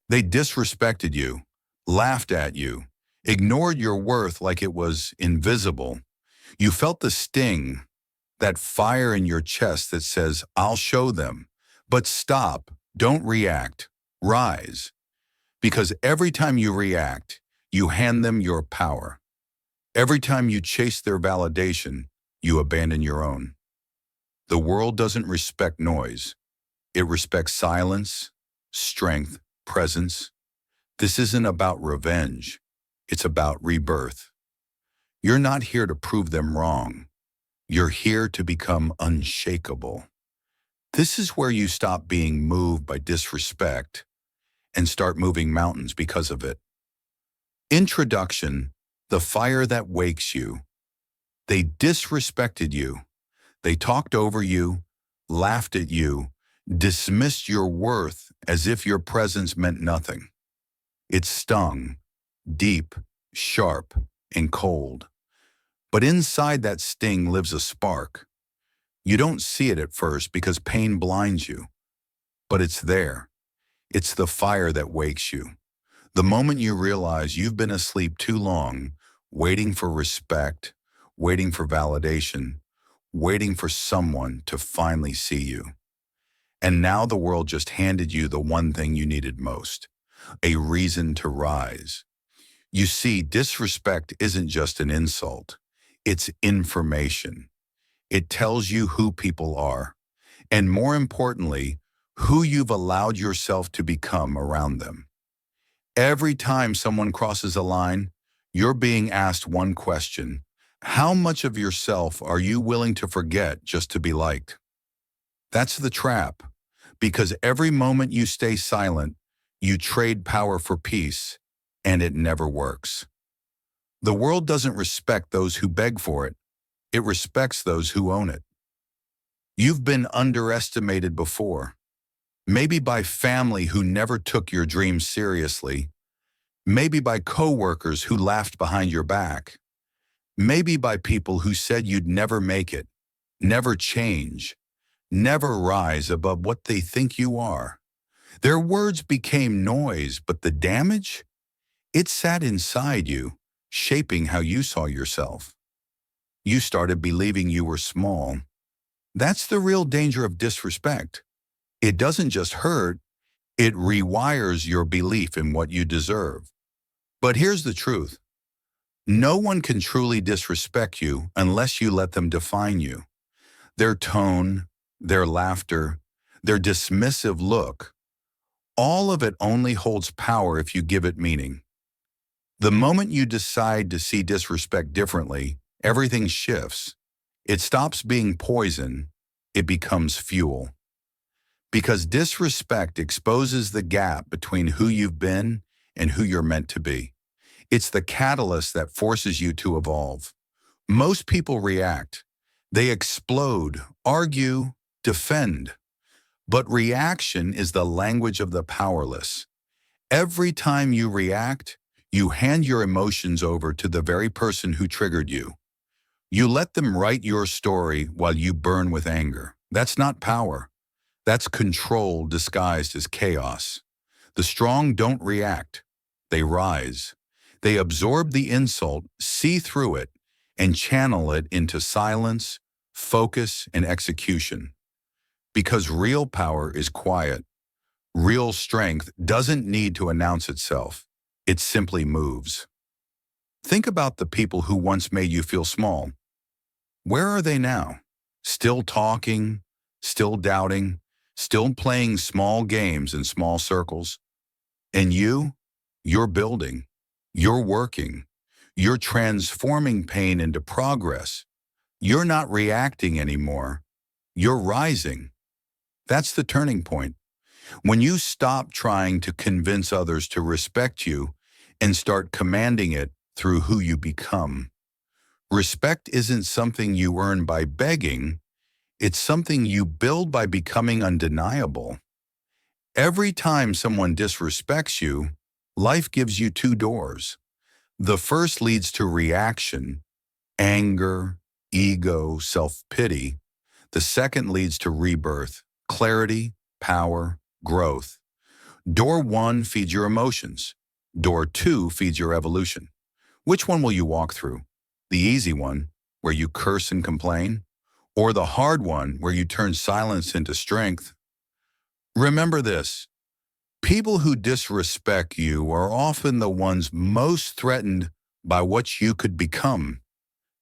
They disrespected you, laughed at you, ignored your worth like it was invisible. You felt the sting, that fire in your chest that says, I'll show them. But stop, don't react, rise. Because every time you react, you hand them your power. Every time you chase their validation, you abandon your own. The world doesn't respect noise. It respects silence, strength, presence. This isn't about revenge. It's about rebirth. You're not here to prove them wrong. You're here to become unshakable. This is where you stop being moved by disrespect and start moving mountains because of it. Introduction, the fire that wakes you. They disrespected you. They talked over you, laughed at you, dismissed your worth as if your presence meant nothing. It stung, deep, sharp, and cold. But inside that sting lives a spark. You don't see it at first because pain blinds you, but it's there. It's the fire that wakes you. The moment you realize you've been asleep too long, waiting for respect, waiting for validation, waiting for someone to finally see you. And now the world just handed you the one thing you needed most, a reason to rise. You see, disrespect isn't just an insult. It's information. It tells you who people are, and more importantly, who you've allowed yourself to become around them. Every time someone crosses a line, you're being asked one question: how much of yourself are you willing to forget just to be liked? That's the trap, because every moment you stay silent, you trade power for peace, and it never works. The world doesn't respect those who beg for it. It respects those who own it. You've been underestimated before, maybe by family who never took your dreams seriously, maybe by coworkers who laughed behind your back, maybe by people who said you'd never make it, never change, never rise above what they think you are. Their words became noise, but the damage? It sat inside you, shaping how you saw yourself. You started believing you were small. That's the real danger of disrespect. It doesn't just hurt, it rewires your belief in what you deserve. But here's the truth. No one can truly disrespect you unless you let them define you. Their tone, their laughter, their dismissive look, all of it only holds power if you give it meaning. The moment you decide to see disrespect differently, everything shifts. It stops being poison, it becomes fuel. Because disrespect exposes the gap between who you've been and who you're meant to be. It's the catalyst that forces you to evolve. Most people react. They explode, argue, defend. But reaction is the language of the powerless. Every time you react, you hand your emotions over to the very person who triggered you. You let them write your story while you burn with anger. That's not power. That's control disguised as chaos. The strong don't react. They rise. They absorb the insult, see through it, and channel it into silence, focus, and execution. Because real power is quiet. Real strength doesn't need to announce itself. It simply moves. Think about the people who once made you feel small. Where are they now? Still talking, still doubting, still playing small games in small circles. And you're building, you're working, you're transforming pain into progress. You're not reacting anymore, you're rising. That's the turning point. When you stop trying to convince others to respect you and start commanding it through who you become. Respect isn't something you earn by begging, it's something you build by becoming undeniable. Every time someone disrespects you, life gives you two doors. The first leads to reaction, anger, ego, self-pity. The second leads to rebirth, clarity, power, growth. Door 1 feeds your emotions. Door 2 feeds your evolution. Which one will you walk through? The easy one, where you curse and complain? Or the hard one, where you turn silence into strength? Remember this. People who disrespect you are often the ones most threatened by what you could become.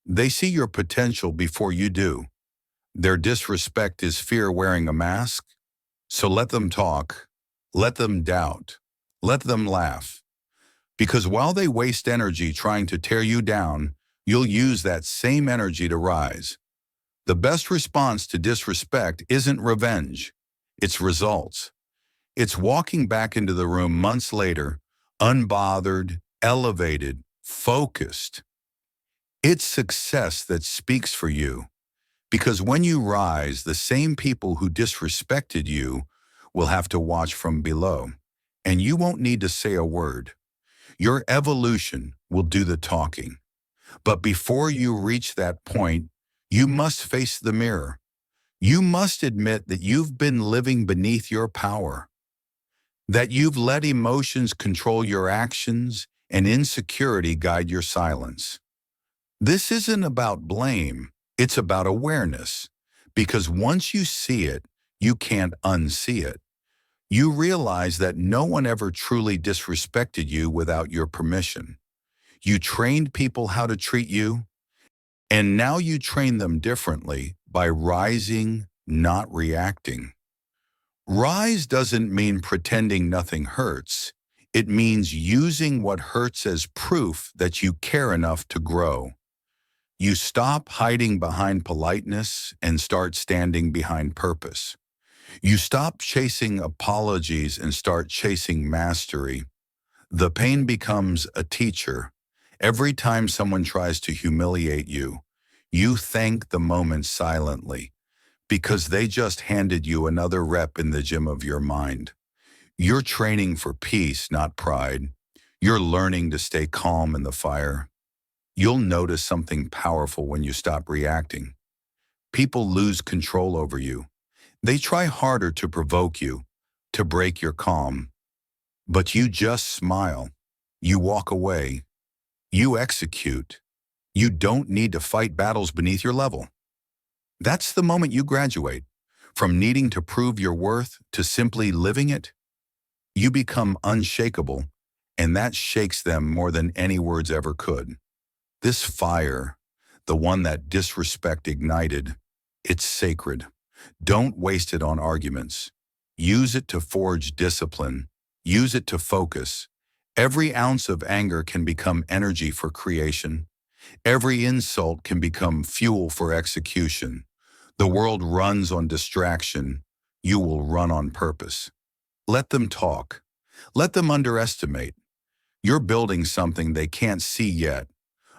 They see your potential before you do. Their disrespect is fear wearing a mask. So let them talk, let them doubt, let them laugh. Because while they waste energy trying to tear you down, you'll use that same energy to rise. The best response to disrespect isn't revenge, it's results. It's walking back into the room months later, unbothered, elevated, focused. It's success that speaks for you. Because when you rise, the same people who disrespected you will have to watch from below. And you won't need to say a word. Your evolution will do the talking. But before you reach that point, you must face the mirror. You must admit that you've been living beneath your power, that you've let emotions control your actions and insecurity guide your silence. This isn't about blame, it's about awareness. Because once you see it, you can't unsee it. You realize that no one ever truly disrespected you without your permission. You trained people how to treat you, and now you train them differently by rising, not reacting. Rise doesn't mean pretending nothing hurts. It means using what hurts as proof that you care enough to grow. You stop hiding behind politeness and start standing behind purpose. You stop chasing apologies and start chasing mastery. The pain becomes a teacher. Every time someone tries to humiliate you, you thank the moment silently because they just handed you another rep in the gym of your mind. You're training for peace, not pride. You're learning to stay calm in the fire. You'll notice something powerful when you stop reacting. People lose control over you. They try harder to provoke you, to break your calm. But you just smile. You walk away. You execute. You don't need to fight battles beneath your level. That's the moment you graduate. From needing to prove your worth to simply living it, you become unshakable, and that shakes them more than any words ever could. This fire, the one that disrespect ignited, it's sacred. Don't waste it on arguments. Use it to forge discipline. Use it to focus. Every ounce of anger can become energy for creation. Every insult can become fuel for execution. The world runs on distraction. You will run on purpose. Let them talk. Let them underestimate. You're building something they can't see yet.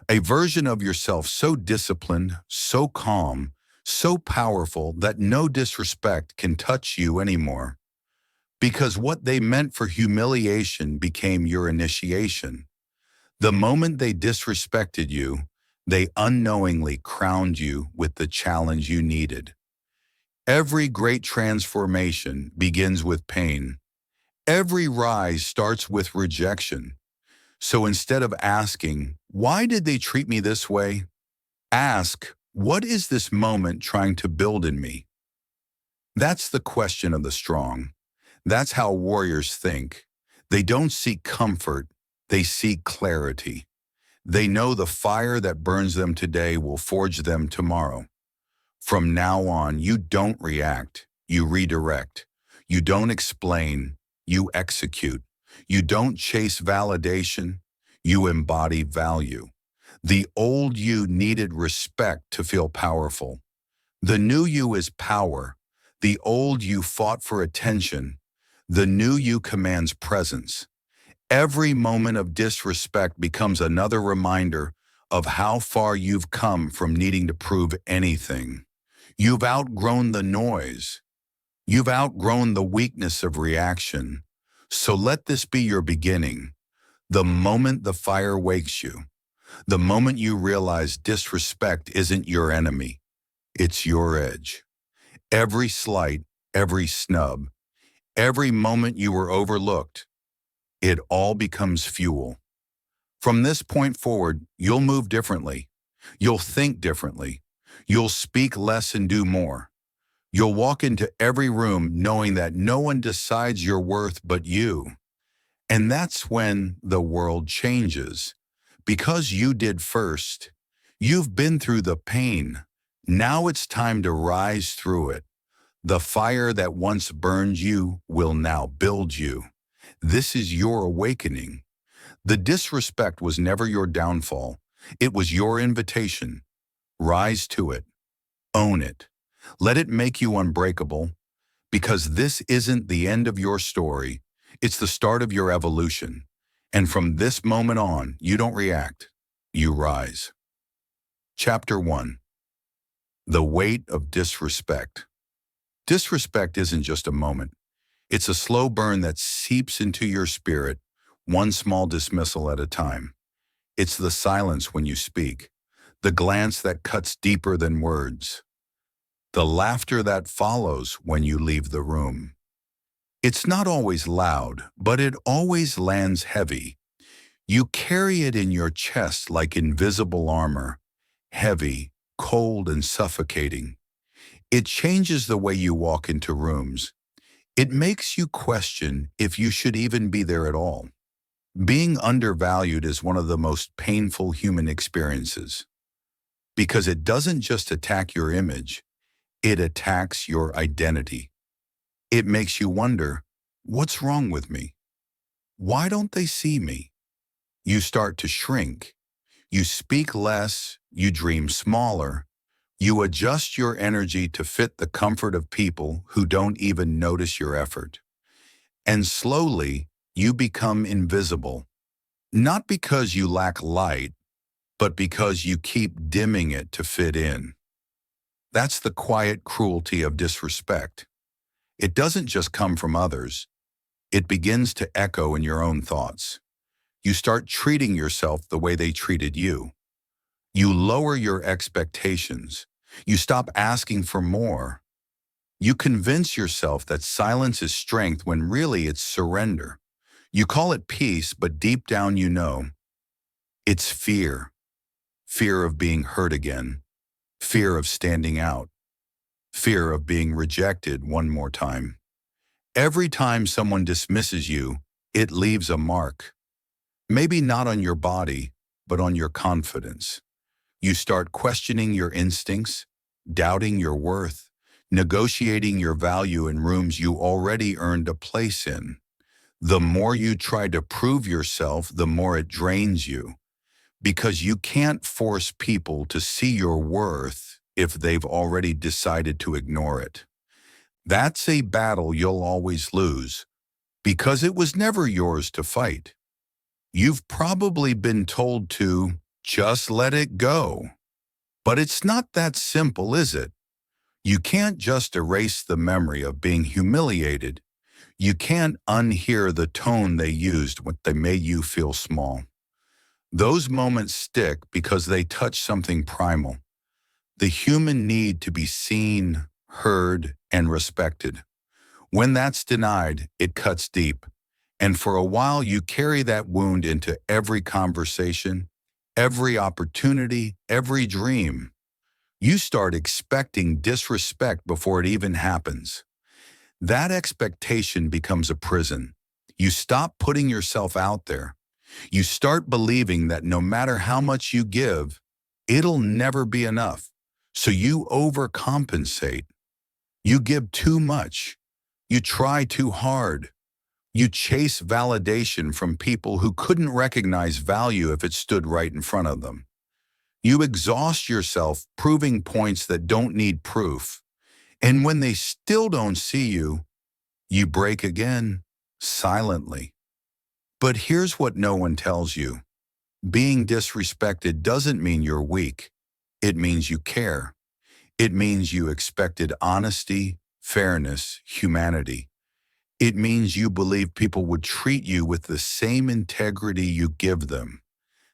A version of yourself so disciplined, so calm, so powerful that no disrespect can touch you anymore. Because what they meant for humiliation became your initiation. The moment they disrespected you, they unknowingly crowned you with the challenge you needed. Every great transformation begins with pain. Every rise starts with rejection. So instead of asking, "Why did they treat me this way?" ask, "What is this moment trying to build in me?" That's the question of the strong. That's how warriors think. They don't seek comfort, they seek clarity. They know the fire that burns them today will forge them tomorrow. From now on, you don't react, you redirect. You don't explain, you execute. You don't chase validation, you embody value. The old you needed respect to feel powerful. The new you is power. The old you fought for attention. The new you commands presence. Every moment of disrespect becomes another reminder of how far you've come from needing to prove anything. You've outgrown the noise. You've outgrown the weakness of reaction. So let this be your beginning. The moment the fire wakes you. The moment you realize disrespect isn't your enemy. It's your edge. Every slight, every snub, every moment you were overlooked. It all becomes fuel. From this point forward, you'll move differently. You'll think differently. You'll speak less and do more. You'll walk into every room knowing that no one decides your worth but you. And that's when the world changes. Because you did first. You've been through the pain. Now it's time to rise through it. The fire that once burned you will now build you. This is your awakening. The disrespect was never your downfall. It was your invitation. Rise to it. Own it. Let it make you unbreakable, because this isn't the end of your story. It's the start of your evolution. And from this moment on, you don't react. You rise. Chapter 1. The weight of disrespect. Disrespect isn't just a moment. It's a slow burn that seeps into your spirit, one small dismissal at a time. It's the silence when you speak, the glance that cuts deeper than words, the laughter that follows when you leave the room. It's not always loud, but it always lands heavy. You carry it in your chest like invisible armor, heavy, cold, and suffocating. It changes the way you walk into rooms. It makes you question if you should even be there at all. Being undervalued is one of the most painful human experiences, because it doesn't just attack your image, it attacks your identity. It makes you wonder, what's wrong with me? Why don't they see me? You start to shrink. You speak less, you dream smaller. You adjust your energy to fit the comfort of people who don't even notice your effort. And slowly, you become invisible. Not because you lack light, but because you keep dimming it to fit in. That's the quiet cruelty of disrespect. It doesn't just come from others. It begins to echo in your own thoughts. You start treating yourself the way they treated you. You lower your expectations. You stop asking for more. You convince yourself that silence is strength when really it's surrender. You call it peace, but deep down you know it's fear. Fear of being hurt again. Fear of standing out. Fear of being rejected one more time. Every time someone dismisses you, it leaves a mark. Maybe not on your body, but on your confidence. You start questioning your instincts, doubting your worth, negotiating your value in rooms you already earned a place in. The more you try to prove yourself, the more it drains you, because you can't force people to see your worth if they've already decided to ignore it. That's a battle you'll always lose, because it was never yours to fight. You've probably been told to just let it go. But it's not that simple, is it? You can't just erase the memory of being humiliated. You can't unhear the tone they used when they made you feel small. Those moments stick because they touch something primal. The human need to be seen, heard, and respected. When that's denied, it cuts deep. And for a while, you carry that wound into every conversation, every opportunity, every dream. You start expecting disrespect before it even happens. That expectation becomes a prison. You stop putting yourself out there. You start believing that no matter how much you give, it'll never be enough. So you overcompensate. You give too much. You try too hard. You chase validation from people who couldn't recognize value if it stood right in front of them. You exhaust yourself proving points that don't need proof. And when they still don't see you, you break again, silently. But here's what no one tells you. Being disrespected doesn't mean you're weak. It means you care. It means you expected honesty, fairness, humanity. It means you believe people would treat you with the same integrity you give them.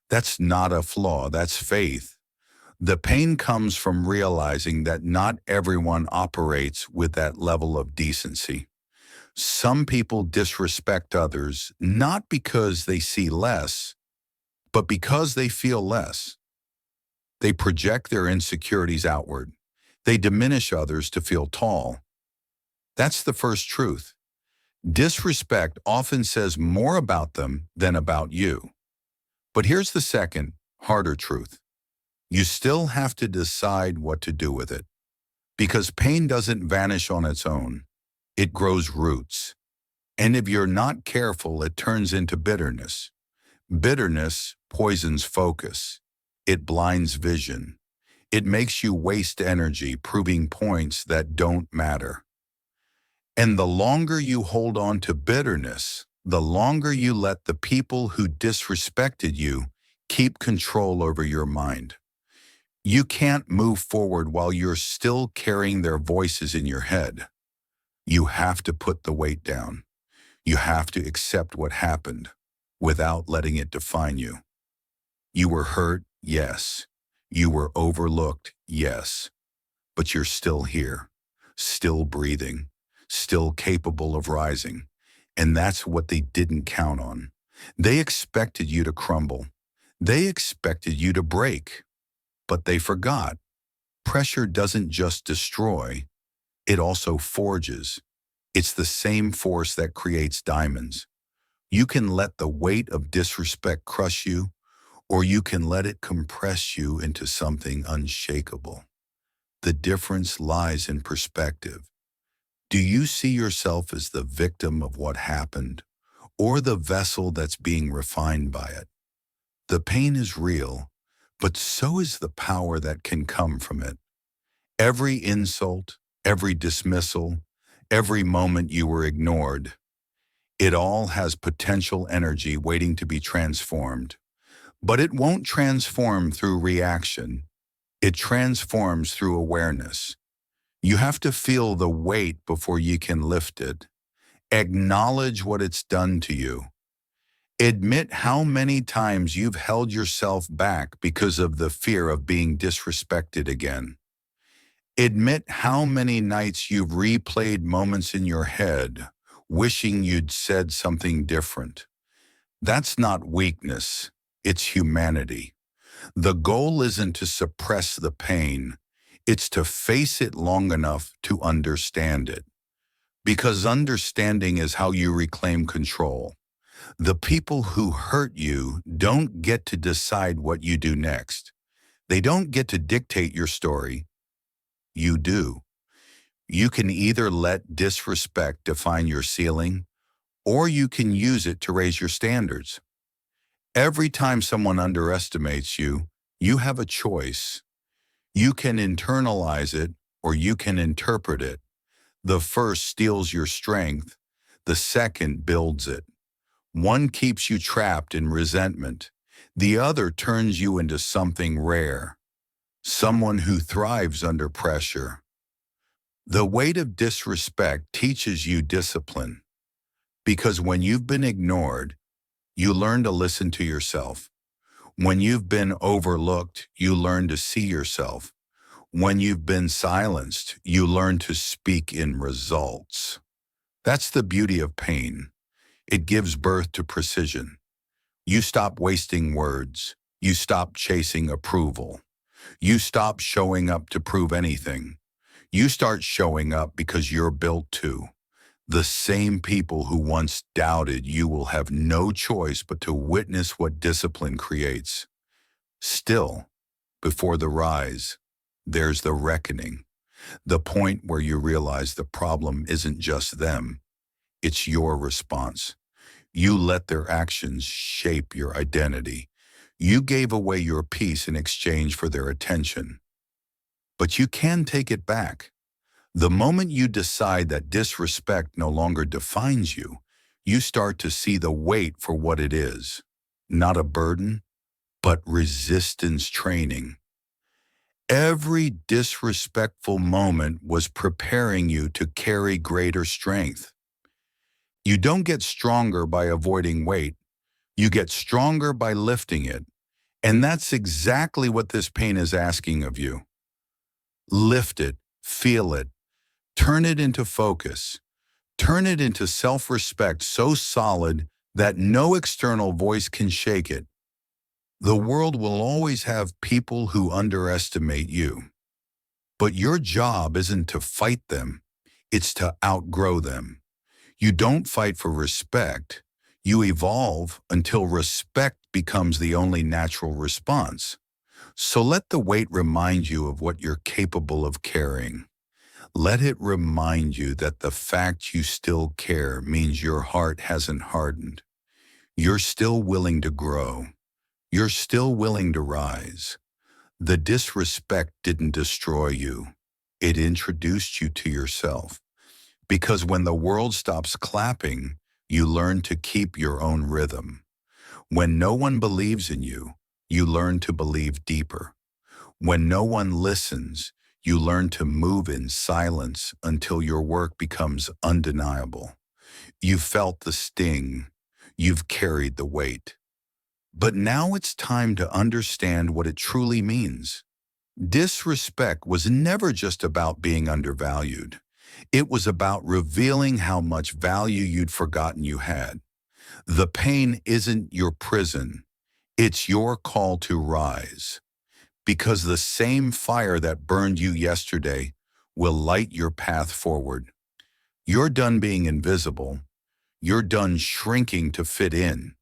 That's not a flaw, that's faith. The pain comes from realizing that not everyone operates with that level of decency. Some people disrespect others not because they see less, but because they feel less. They project their insecurities outward. They diminish others to feel tall. That's the first truth. Disrespect often says more about them than about you. But here's the second, harder truth. You still have to decide what to do with it. Because pain doesn't vanish on its own. It grows roots. And if you're not careful, it turns into bitterness. Bitterness poisons focus. It blinds vision. It makes you waste energy proving points that don't matter. And the longer you hold on to bitterness, the longer you let the people who disrespected you keep control over your mind. You can't move forward while you're still carrying their voices in your head. You have to put the weight down. You have to accept what happened without letting it define you. You were hurt, yes. You were overlooked, yes. But you're still here, still breathing, still capable of rising. And that's what they didn't count on. They expected you to crumble. They expected you to break. But they forgot. Pressure doesn't just destroy, it also forges. It's the same force that creates diamonds. You can let the weight of disrespect crush you, or you can let it compress you into something unshakable. The difference lies in perspective. Do you see yourself as the victim of what happened, or the vessel that's being refined by it? The pain is real, but so is the power that can come from it. Every insult, every dismissal, every moment you were ignored, it all has potential energy waiting to be transformed. But it won't transform through reaction. It transforms through awareness. You have to feel the weight before you can lift it. Acknowledge what it's done to you. Admit how many times you've held yourself back because of the fear of being disrespected again. Admit how many nights you've replayed moments in your head, wishing you'd said something different. That's not weakness, it's humanity. The goal isn't to suppress the pain, it's to face it long enough to understand it. Because understanding is how you reclaim control. The people who hurt you don't get to decide what you do next. They don't get to dictate your story. You do. You can either let disrespect define your ceiling, or you can use it to raise your standards. Every time someone underestimates you, you have a choice. You can internalize it, or you can interpret it. The first steals your strength, the second builds it. One keeps you trapped in resentment. The other turns you into something rare, someone who thrives under pressure. The weight of disrespect teaches you discipline, because when you've been ignored, you learn to listen to yourself. When you've been overlooked, you learn to see yourself. When you've been silenced, you learn to speak in results. That's the beauty of pain. It gives birth to precision. You stop wasting words. You stop chasing approval. You stop showing up to prove anything. You start showing up because you're built to. The same people who once doubted you will have no choice but to witness what discipline creates. Still, before the rise, there's the reckoning, the point where you realize the problem isn't just them, it's your response. You let their actions shape your identity. You gave away your peace in exchange for their attention. But you can take it back. The moment you decide that disrespect no longer defines you, you start to see the weight for what it is. Not a burden, but resistance training. Every disrespectful moment was preparing you to carry greater strength. You don't get stronger by avoiding weight. You get stronger by lifting it. And that's exactly what this pain is asking of you. Lift it, feel it, turn it into focus. Turn it into self-respect so solid that no external voice can shake it. The world will always have people who underestimate you. But your job isn't to fight them, it's to outgrow them. You don't fight for respect. You evolve until respect becomes the only natural response. So let the weight remind you of what you're capable of carrying. Let it remind you that the fact you still care means your heart hasn't hardened. You're still willing to grow. You're still willing to rise. The disrespect didn't destroy you. It introduced you to yourself. Because when the world stops clapping, you learn to keep your own rhythm. When no one believes in you, you learn to believe deeper. When no one listens, you learn to move in silence until your work becomes undeniable. You've felt the sting. You've carried the weight. But now it's time to understand what it truly means. Disrespect was never just about being undervalued. It was about revealing how much value you'd forgotten you had. The pain isn't your prison. It's your call to rise. Because the same fire that burned you yesterday will light your path forward. You're done being invisible. You're done shrinking to fit in.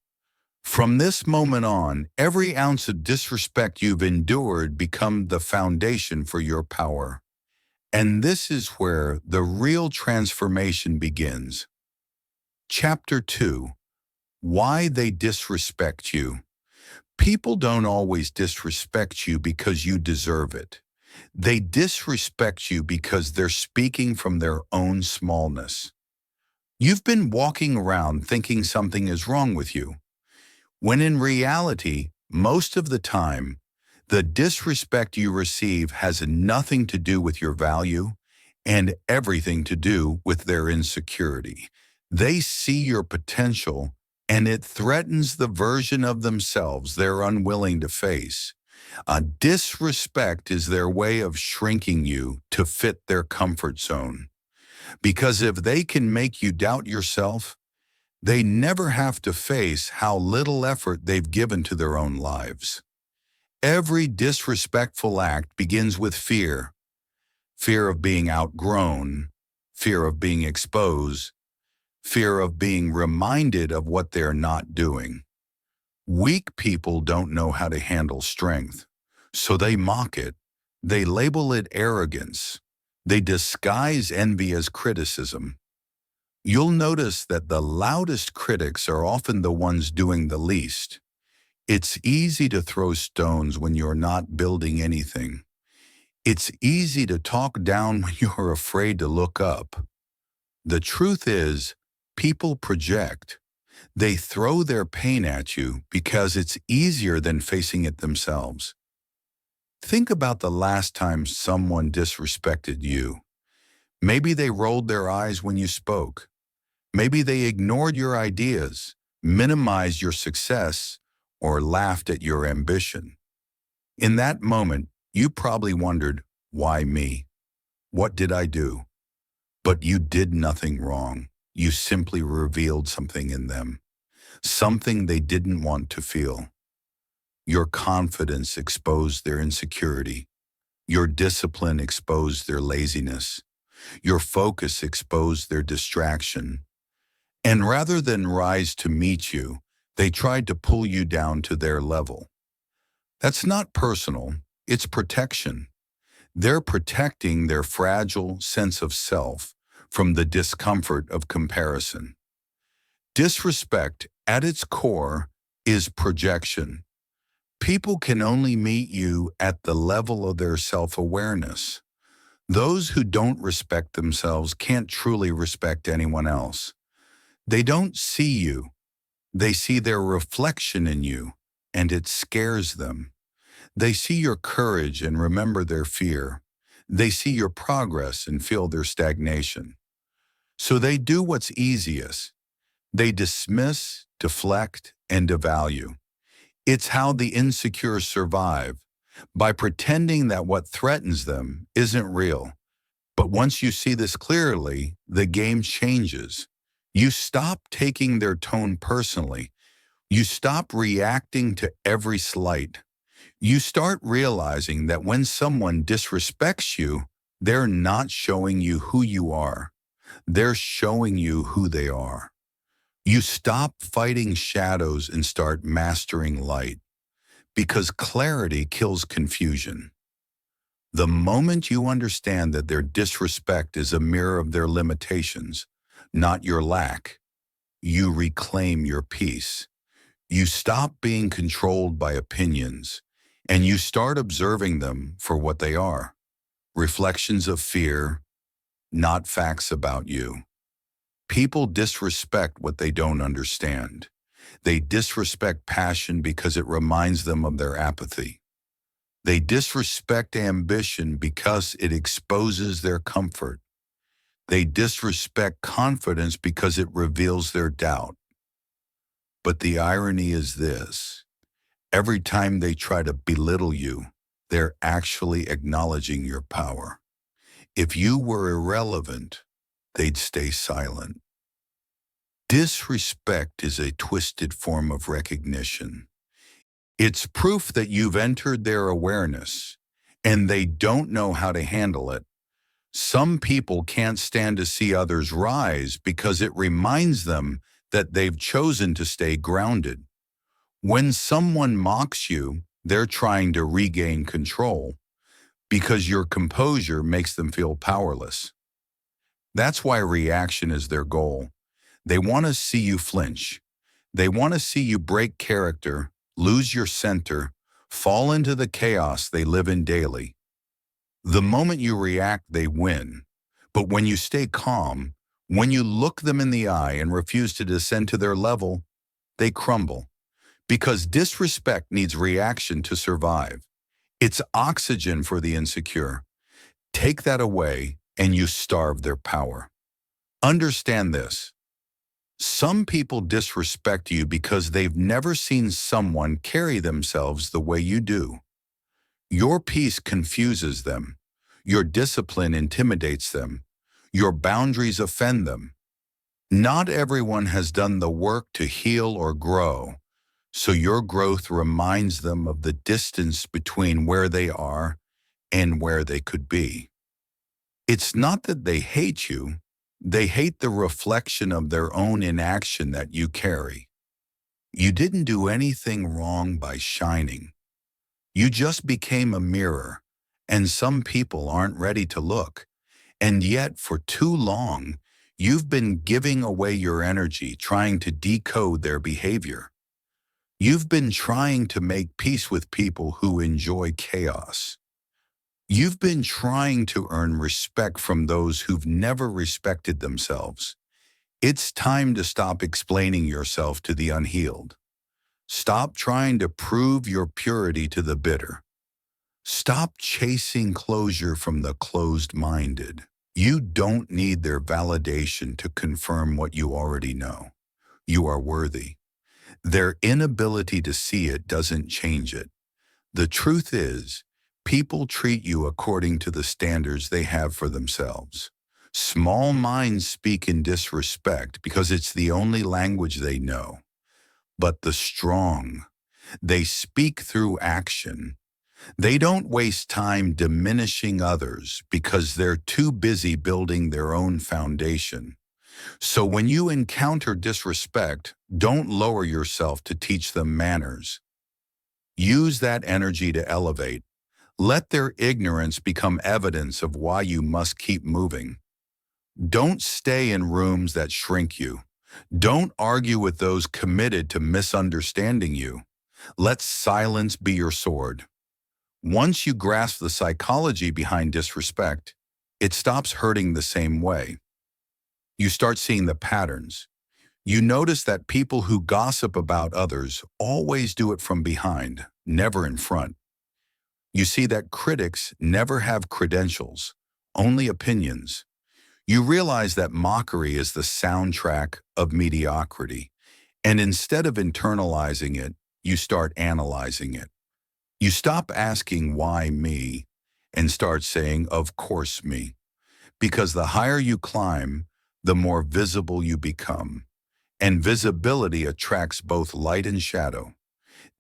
From this moment on, every ounce of disrespect you've endured becomes the foundation for your power. And this is where the real transformation begins. Chapter 2. Why they disrespect you. People don't always disrespect you because you deserve it. They disrespect you because they're speaking from their own smallness. You've been walking around thinking something is wrong with you, when in reality, most of the time, the disrespect you receive has nothing to do with your value and everything to do with their insecurity. They see your potential and it threatens the version of themselves they're unwilling to face. A disrespect is their way of shrinking you to fit their comfort zone. Because if they can make you doubt yourself, they never have to face how little effort they've given to their own lives. Every disrespectful act begins with fear. Fear of being outgrown, fear of being exposed, fear of being reminded of what they're not doing. Weak people don't know how to handle strength, so they mock it. They label it arrogance. They disguise envy as criticism. You'll notice that the loudest critics are often the ones doing the least. It's easy to throw stones when you're not building anything. It's easy to talk down when you're afraid to look up. The truth is, people project. They throw their pain at you because it's easier than facing it themselves. Think about the last time someone disrespected you. Maybe they rolled their eyes when you spoke. Maybe they ignored your ideas, minimized your success, or laughed at your ambition. In that moment, you probably wondered, why me? What did I do? But you did nothing wrong. You simply revealed something in them, something they didn't want to feel. Your confidence exposed their insecurity. Your discipline exposed their laziness. Your focus exposed their distraction. And rather than rise to meet you, they tried to pull you down to their level. That's not personal, it's protection. They're protecting their fragile sense of self from the discomfort of comparison. Disrespect, at its core, is projection. People can only meet you at the level of their self-awareness. Those who don't respect themselves can't truly respect anyone else. They don't see you. They see their reflection in you, and it scares them. They see your courage and remember their fear. They see your progress and feel their stagnation. So they do what's easiest. They dismiss, deflect, and devalue. It's how the insecure survive, by pretending that what threatens them isn't real. But once you see this clearly, the game changes. You stop taking their tone personally. You stop reacting to every slight. You start realizing that when someone disrespects you, they're not showing you who you are. They're showing you who they are. You stop fighting shadows and start mastering light, because clarity kills confusion. The moment you understand that their disrespect is a mirror of their limitations, not your lack, you reclaim your peace. You stop being controlled by opinions, and you start observing them for what they are: reflections of fear, not facts about you. People disrespect what they don't understand. They disrespect passion because it reminds them of their apathy. They disrespect ambition because it exposes their comfort. They disrespect confidence because it reveals their doubt. But the irony is this: every time they try to belittle you, they're actually acknowledging your power. If you were irrelevant, they'd stay silent. Disrespect is a twisted form of recognition. It's proof that you've entered their awareness, and they don't know how to handle it. Some people can't stand to see others rise because it reminds them that they've chosen to stay grounded. When someone mocks you, they're trying to regain control because your composure makes them feel powerless. That's why reaction is their goal. They want to see you flinch. They want to see you break character, lose your center, fall into the chaos they live in daily. The moment you react, they win. But when you stay calm, when you look them in the eye and refuse to descend to their level, they crumble. Because disrespect needs reaction to survive. It's oxygen for the insecure. Take that away, and you starve their power. Understand this: some people disrespect you because they've never seen someone carry themselves the way you do. Your peace confuses them. Your discipline intimidates them. Your boundaries offend them. Not everyone has done the work to heal or grow, so your growth reminds them of the distance between where they are and where they could be. It's not that they hate you. They hate the reflection of their own inaction that you carry. You didn't do anything wrong by shining. You just became a mirror, and some people aren't ready to look. And yet, for too long, you've been giving away your energy trying to decode their behavior. You've been trying to make peace with people who enjoy chaos. You've been trying to earn respect from those who've never respected themselves. It's time to stop explaining yourself to the unhealed. Stop trying to prove your purity to the bitter. Stop chasing closure from the closed-minded. You don't need their validation to confirm what you already know. You are worthy. Their inability to see it doesn't change it. The truth is, people treat you according to the standards they have for themselves. Small minds speak in disrespect because it's the only language they know. But the strong, they speak through action. They don't waste time diminishing others because they're too busy building their own foundation. So when you encounter disrespect, don't lower yourself to teach them manners. Use that energy to elevate. Let their ignorance become evidence of why you must keep moving. Don't stay in rooms that shrink you. Don't argue with those committed to misunderstanding you. Let silence be your sword. Once you grasp the psychology behind disrespect, it stops hurting the same way. You start seeing the patterns. You notice that people who gossip about others always do it from behind, never in front. You see that critics never have credentials, only opinions. You realize that mockery is the soundtrack of mediocrity, and instead of internalizing it, you start analyzing it. You stop asking why me and start saying, of course me. Because the higher you climb, the more visible you become. And visibility attracts both light and shadow.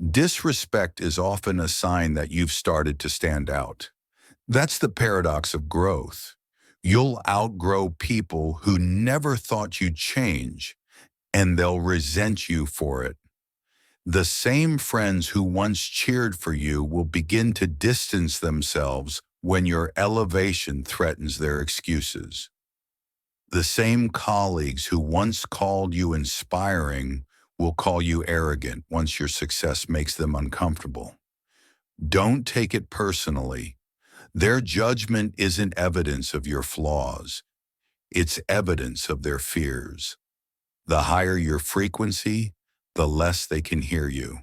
Disrespect is often a sign that you've started to stand out. That's the paradox of growth. You'll outgrow people who never thought you'd change, and they'll resent you for it. The same friends who once cheered for you will begin to distance themselves when your elevation threatens their excuses. The same colleagues who once called you inspiring will call you arrogant once your success makes them uncomfortable. Don't take it personally. Their judgment isn't evidence of your flaws. It's evidence of their fears. The higher your frequency, the less they can hear you.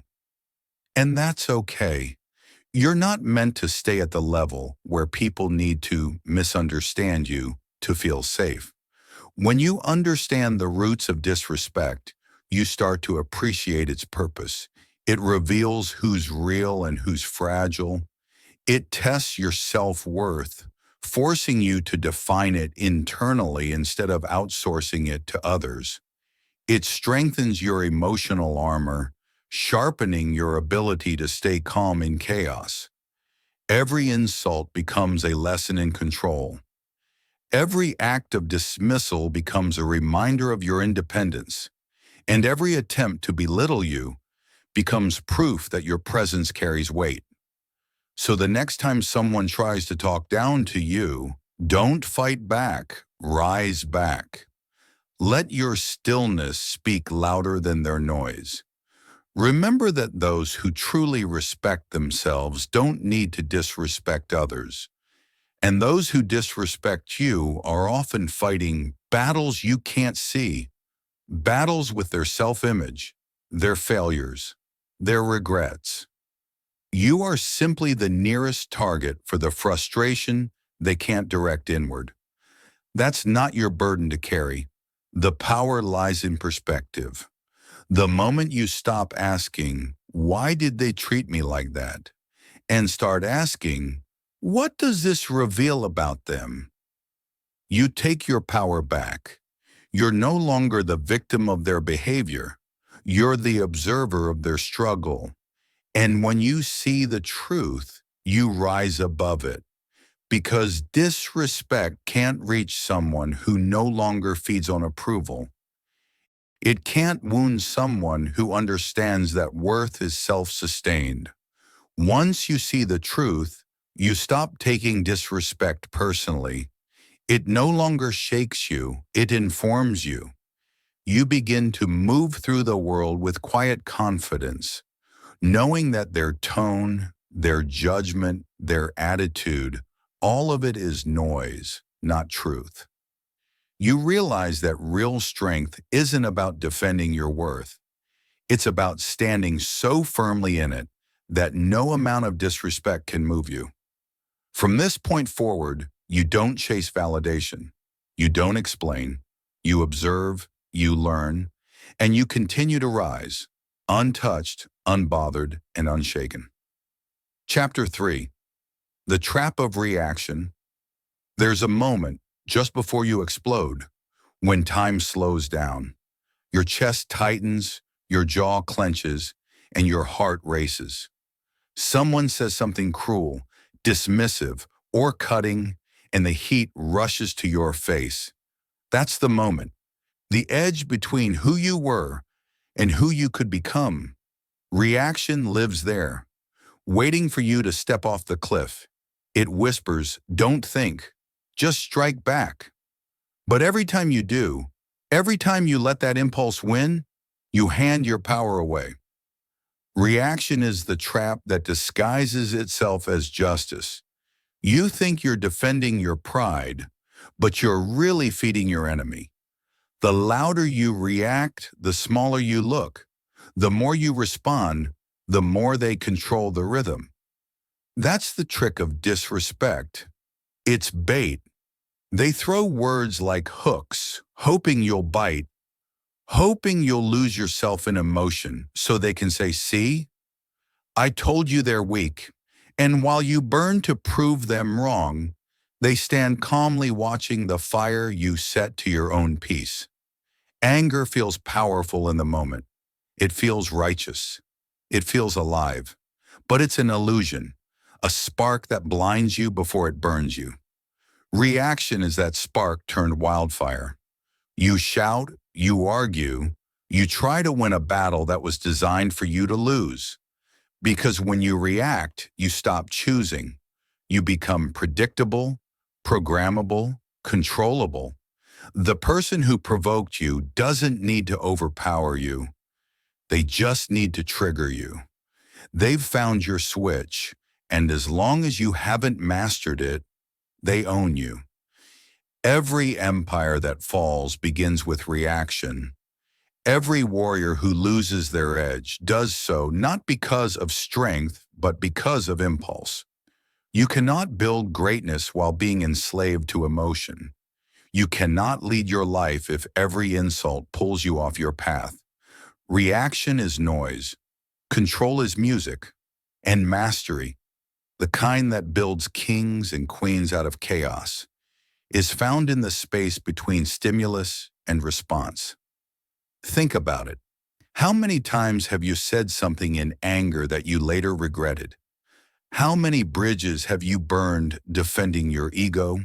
And that's okay. You're not meant to stay at the level where people need to misunderstand you to feel safe. When you understand the roots of disrespect, you start to appreciate its purpose. It reveals who's real and who's fragile. It tests your self-worth, forcing you to define it internally instead of outsourcing it to others. It strengthens your emotional armor, sharpening your ability to stay calm in chaos. Every insult becomes a lesson in control. Every act of dismissal becomes a reminder of your independence, and every attempt to belittle you becomes proof that your presence carries weight. So the next time someone tries to talk down to you, don't fight back, rise back. Let your stillness speak louder than their noise. Remember that those who truly respect themselves don't need to disrespect others. And those who disrespect you are often fighting battles you can't see, battles with their self-image, their failures, their regrets. You are simply the nearest target for the frustration they can't direct inward. That's not your burden to carry. The power lies in perspective. The moment you stop asking, "Why did they treat me like that?" and start asking, "What does this reveal about them?" you take your power back. You're no longer the victim of their behavior. You're the observer of their struggle. And when you see the truth, you rise above it. Because disrespect can't reach someone who no longer feeds on approval. It can't wound someone who understands that worth is self-sustained. Once you see the truth, you stop taking disrespect personally. It no longer shakes you, it informs you. You begin to move through the world with quiet confidence, knowing that their tone, their judgment, their attitude, all of it is noise, not truth. You realize that real strength isn't about defending your worth. It's about standing so firmly in it that no amount of disrespect can move you. From this point forward, you don't chase validation. You don't explain. You observe, you learn, and you continue to rise, untouched, unbothered, and unshaken. Chapter 3. The Trap of Reaction. There's a moment, just before you explode, when time slows down. Your chest tightens, your jaw clenches, and your heart races. Someone says something cruel, dismissive, or cutting, and the heat rushes to your face. That's the moment. The edge between who you were and who you could become. Reaction lives there, waiting for you to step off the cliff. It whispers, "Don't think, just strike back." But every time you do, every time you let that impulse win, you hand your power away. Reaction is the trap that disguises itself as justice. You think you're defending your pride, but you're really feeding your enemy. The louder you react, the smaller you look. The more you respond, the more they control the rhythm. That's the trick of disrespect. It's bait. They throw words like hooks, hoping you'll bite, hoping you'll lose yourself in emotion so they can say, "See, I told you they're weak." And while you burn to prove them wrong, They stand calmly watching the fire you set to your own peace. Anger feels powerful in the moment. It feels righteous. It feels alive. But it's an illusion, a spark that blinds you before it burns you. Reaction is that spark turned wildfire. You shout, you argue, you try to win a battle that was designed for you to lose. Because when you react, you stop choosing. You become predictable, programmable, controllable. The person who provoked you doesn't need to overpower you. They just need to trigger you. They've found your switch, and as long as you haven't mastered it, they own you. Every empire that falls begins with reaction. Every warrior who loses their edge does so not because of strength, but because of impulse. You cannot build greatness while being enslaved to emotion. You cannot lead your life if every insult pulls you off your path. Reaction is noise. Control is music. And mastery, the kind that builds kings and queens out of chaos, is found in the space between stimulus and response. Think about it. How many times have you said something in anger that you later regretted? How many bridges have you burned defending your ego?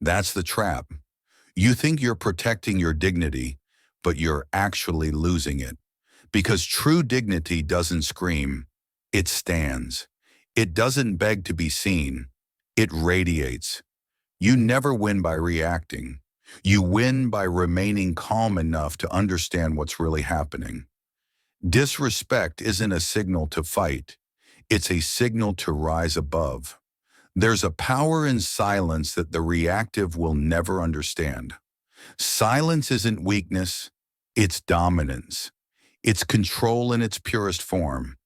That's the trap. You think you're protecting your dignity, but you're actually losing it. Because true dignity doesn't scream, it stands. It doesn't beg to be seen, it radiates. You never win by reacting. You win by remaining calm enough to understand what's really happening. Disrespect isn't a signal to fight. It's a signal to rise above. There's a power in silence that the reactive will never understand. Silence isn't weakness, it's dominance. It's control in its purest form.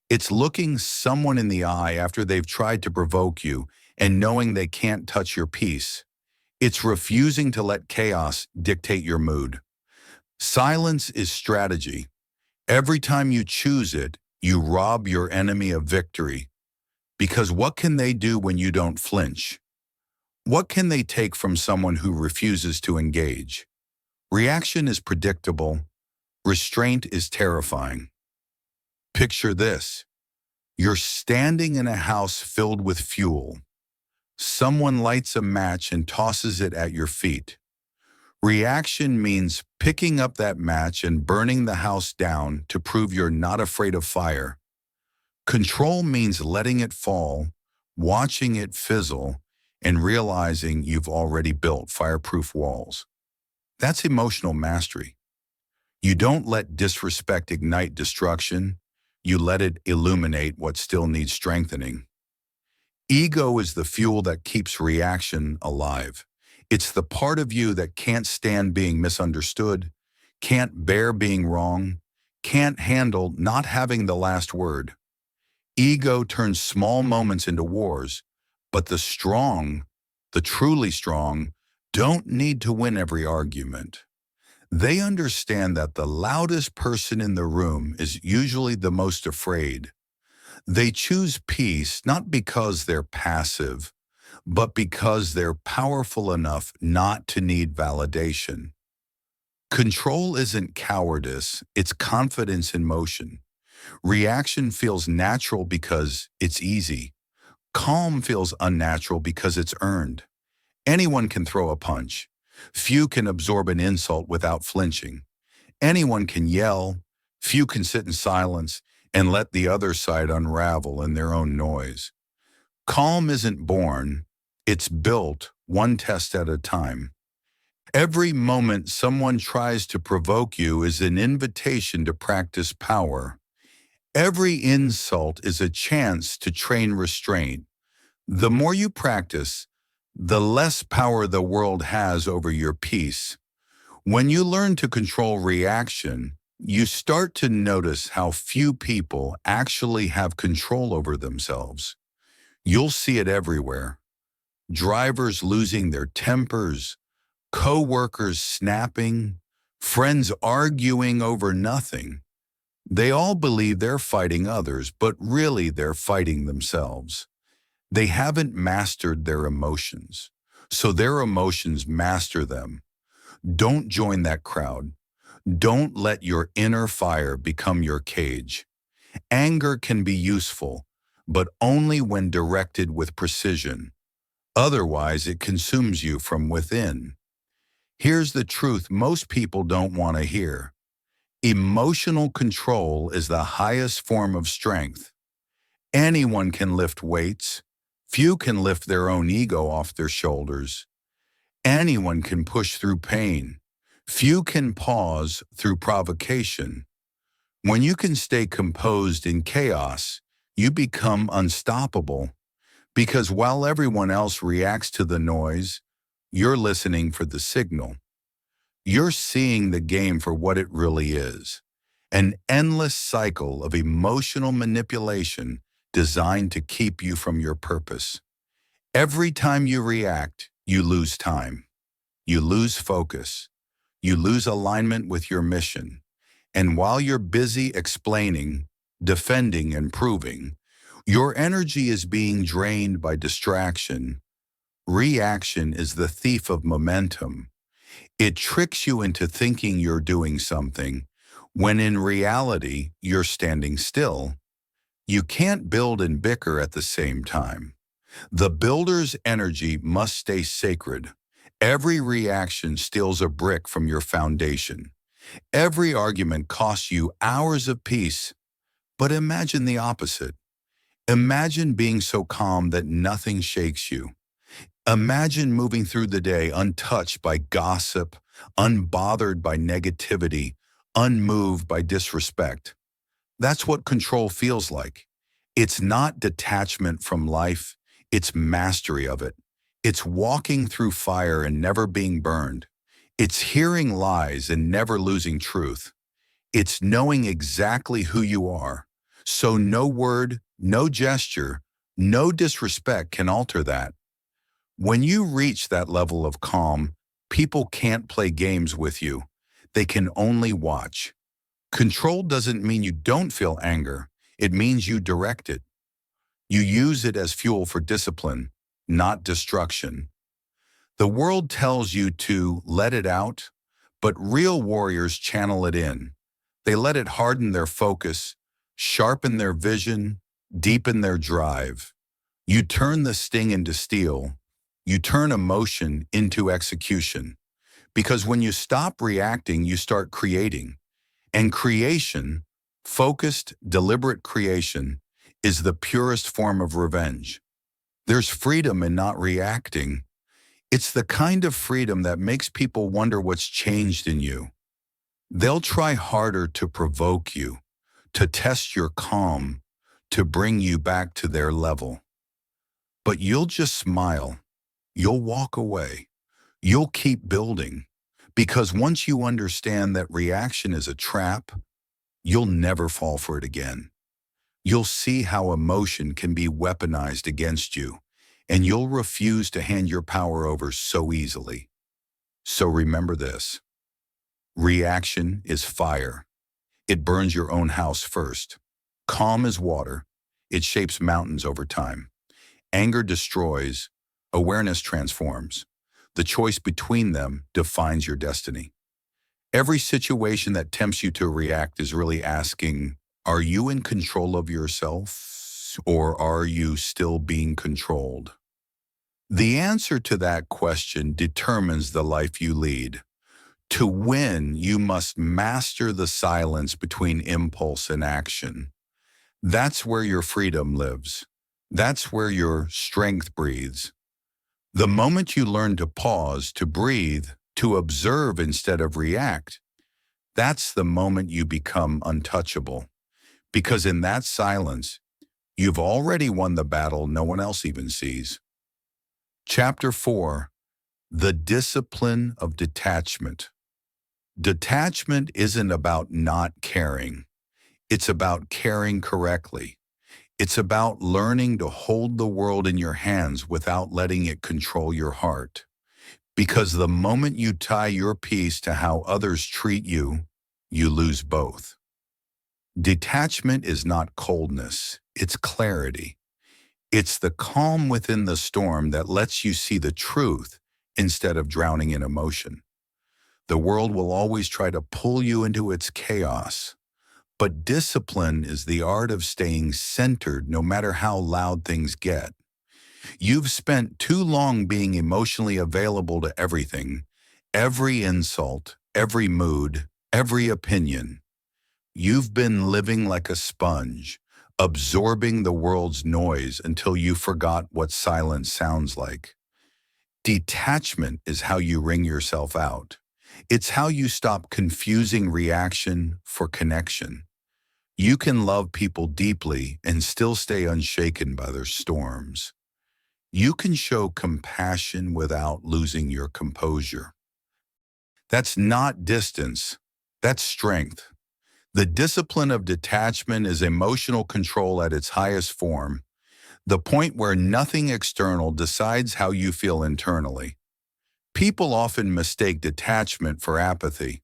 It's looking someone in the eye after they've tried to provoke you and knowing they can't touch your peace. It's refusing to let chaos dictate your mood. Silence is strategy. Every time you choose it, you rob your enemy of victory. Because what can they do when you don't flinch? What can they take from someone who refuses to engage? Reaction is predictable. Restraint is terrifying. Picture this. You're standing in a house filled with fuel. Someone lights a match and tosses it at your feet. Reaction means picking up that match and burning the house down to prove you're not afraid of fire. Control means letting it fall, watching it fizzle, and realizing you've already built fireproof walls. That's emotional mastery. You don't let disrespect ignite destruction. You let it illuminate what still needs strengthening. Ego is the fuel that keeps reaction alive. It's the part of you that can't stand being misunderstood, can't bear being wrong, can't handle not having the last word. Ego turns small moments into wars, but the strong, the truly strong, don't need to win every argument. They understand that the loudest person in the room is usually the most afraid. They choose peace not because they're passive, but because they're powerful enough not to need validation. Control isn't cowardice, it's confidence in motion. Reaction feels natural because it's easy. Calm feels unnatural because it's earned. Anyone can throw a punch. Few can absorb an insult without flinching. Anyone can yell. Few can sit in silence and let the other side unravel in their own noise. Calm isn't born, it's built one test at a time. Every moment someone tries to provoke you is an invitation to practice power. Every insult is a chance to train restraint. The more you practice, the less power the world has over your peace. When you learn to control reaction, you start to notice how few people actually have control over themselves. You'll see it everywhere. Drivers losing their tempers, co-workers snapping, friends arguing over nothing. They all believe they're fighting others, but really they're fighting themselves. They haven't mastered their emotions, so their emotions master them. Don't join that crowd. Don't let your inner fire become your cage. Anger can be useful, but only when directed with precision. Otherwise, it consumes you from within. Here's the truth most people don't want to hear. Emotional control is the highest form of strength. Anyone can lift weights. Few can lift their own ego off their shoulders. Anyone can push through pain. Few can pause through provocation. When you can stay composed in chaos, you become unstoppable. Because while everyone else reacts to the noise, you're listening for the signal. You're seeing the game for what it really is. An endless cycle of emotional manipulation designed to keep you from your purpose. Every time you react, you lose time. You lose focus. You lose alignment with your mission. And while you're busy explaining, defending, and proving, your energy is being drained by distraction. Reaction is the thief of momentum. It tricks you into thinking you're doing something, when in reality, you're standing still. You can't build and bicker at the same time. The builder's energy must stay sacred. Every reaction steals a brick from your foundation. Every argument costs you hours of peace. But imagine the opposite. Imagine being so calm that nothing shakes you. Imagine moving through the day untouched by gossip, unbothered by negativity, unmoved by disrespect. That's what control feels like. It's not detachment from life, it's mastery of it. It's walking through fire and never being burned. It's hearing lies and never losing truth. It's knowing exactly who you are. So no word, no gesture, no disrespect can alter that. When you reach that level of calm, people can't play games with you. They can only watch. Control doesn't mean you don't feel anger. It means you direct it. You use it as fuel for discipline, not destruction. The world tells you to let it out, but real warriors channel it in. They let it harden their focus, sharpen their vision, deepen their drive. You turn the sting into steel. You turn emotion into execution. Because when you stop reacting, you start creating. And creation, focused, deliberate creation, is the purest form of revenge. There's freedom in not reacting. It's the kind of freedom that makes people wonder what's changed in you. They'll try harder to provoke you, to test your calm, to bring you back to their level. But you'll just smile. You'll walk away. You'll keep building. Because once you understand that reaction is a trap, you'll never fall for it again. You'll see how emotion can be weaponized against you, and you'll refuse to hand your power over so easily. So remember this. Reaction is fire. It burns your own house first. Calm is water. It shapes mountains over time. Anger destroys. Awareness transforms. The choice between them defines your destiny. Every situation that tempts you to react is really asking, are you in control of yourself, or are you still being controlled? The answer to that question determines the life you lead. To win, you must master the silence between impulse and action. That's where your freedom lives. That's where your strength breathes. The moment you learn to pause, to breathe, to observe instead of react, that's the moment you become untouchable. Because in that silence, you've already won the battle no one else even sees. Chapter 4, The Discipline of Detachment. Detachment isn't about not caring. It's about caring correctly. It's about learning to hold the world in your hands without letting it control your heart. Because the moment you tie your peace to how others treat you, you lose both. Detachment is not coldness, it's clarity. It's the calm within the storm that lets you see the truth instead of drowning in emotion. The world will always try to pull you into its chaos, but discipline is the art of staying centered no matter how loud things get. You've spent too long being emotionally available to everything, every insult, every mood, every opinion. You've been living like a sponge, absorbing the world's noise until you forgot what silence sounds like. Detachment is how you wring yourself out. It's how you stop confusing reaction for connection. You can love people deeply and still stay unshaken by their storms. You can show compassion without losing your composure. That's not distance, that's strength. The discipline of detachment is emotional control at its highest form, the point where nothing external decides how you feel internally. People often mistake detachment for apathy,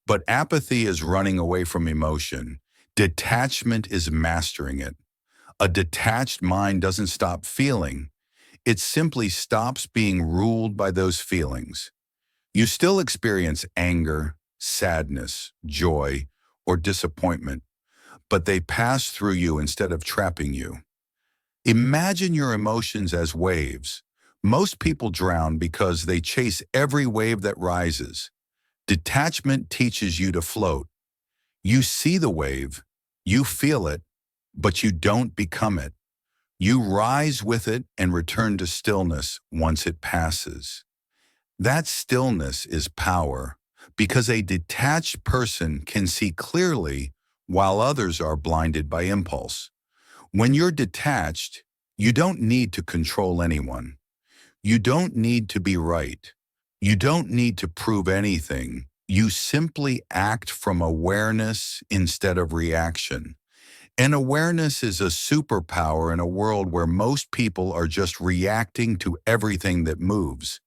but apathy is running away from emotion. Detachment is mastering it. A detached mind doesn't stop feeling. It simply stops being ruled by those feelings. You still experience anger, sadness, joy, or disappointment, but they pass through you instead of trapping you. Imagine your emotions as waves. Most people drown because they chase every wave that rises. Detachment teaches you to float. You see the wave, you feel it, but you don't become it. You rise with it and return to stillness once it passes. That stillness is power, because a detached person can see clearly while others are blinded by impulse. When you're detached, you don't need to control anyone. You don't need to be right. You don't need to prove anything. You simply act from awareness instead of reaction. And awareness is a superpower in a world where most people are just reacting to everything that moves.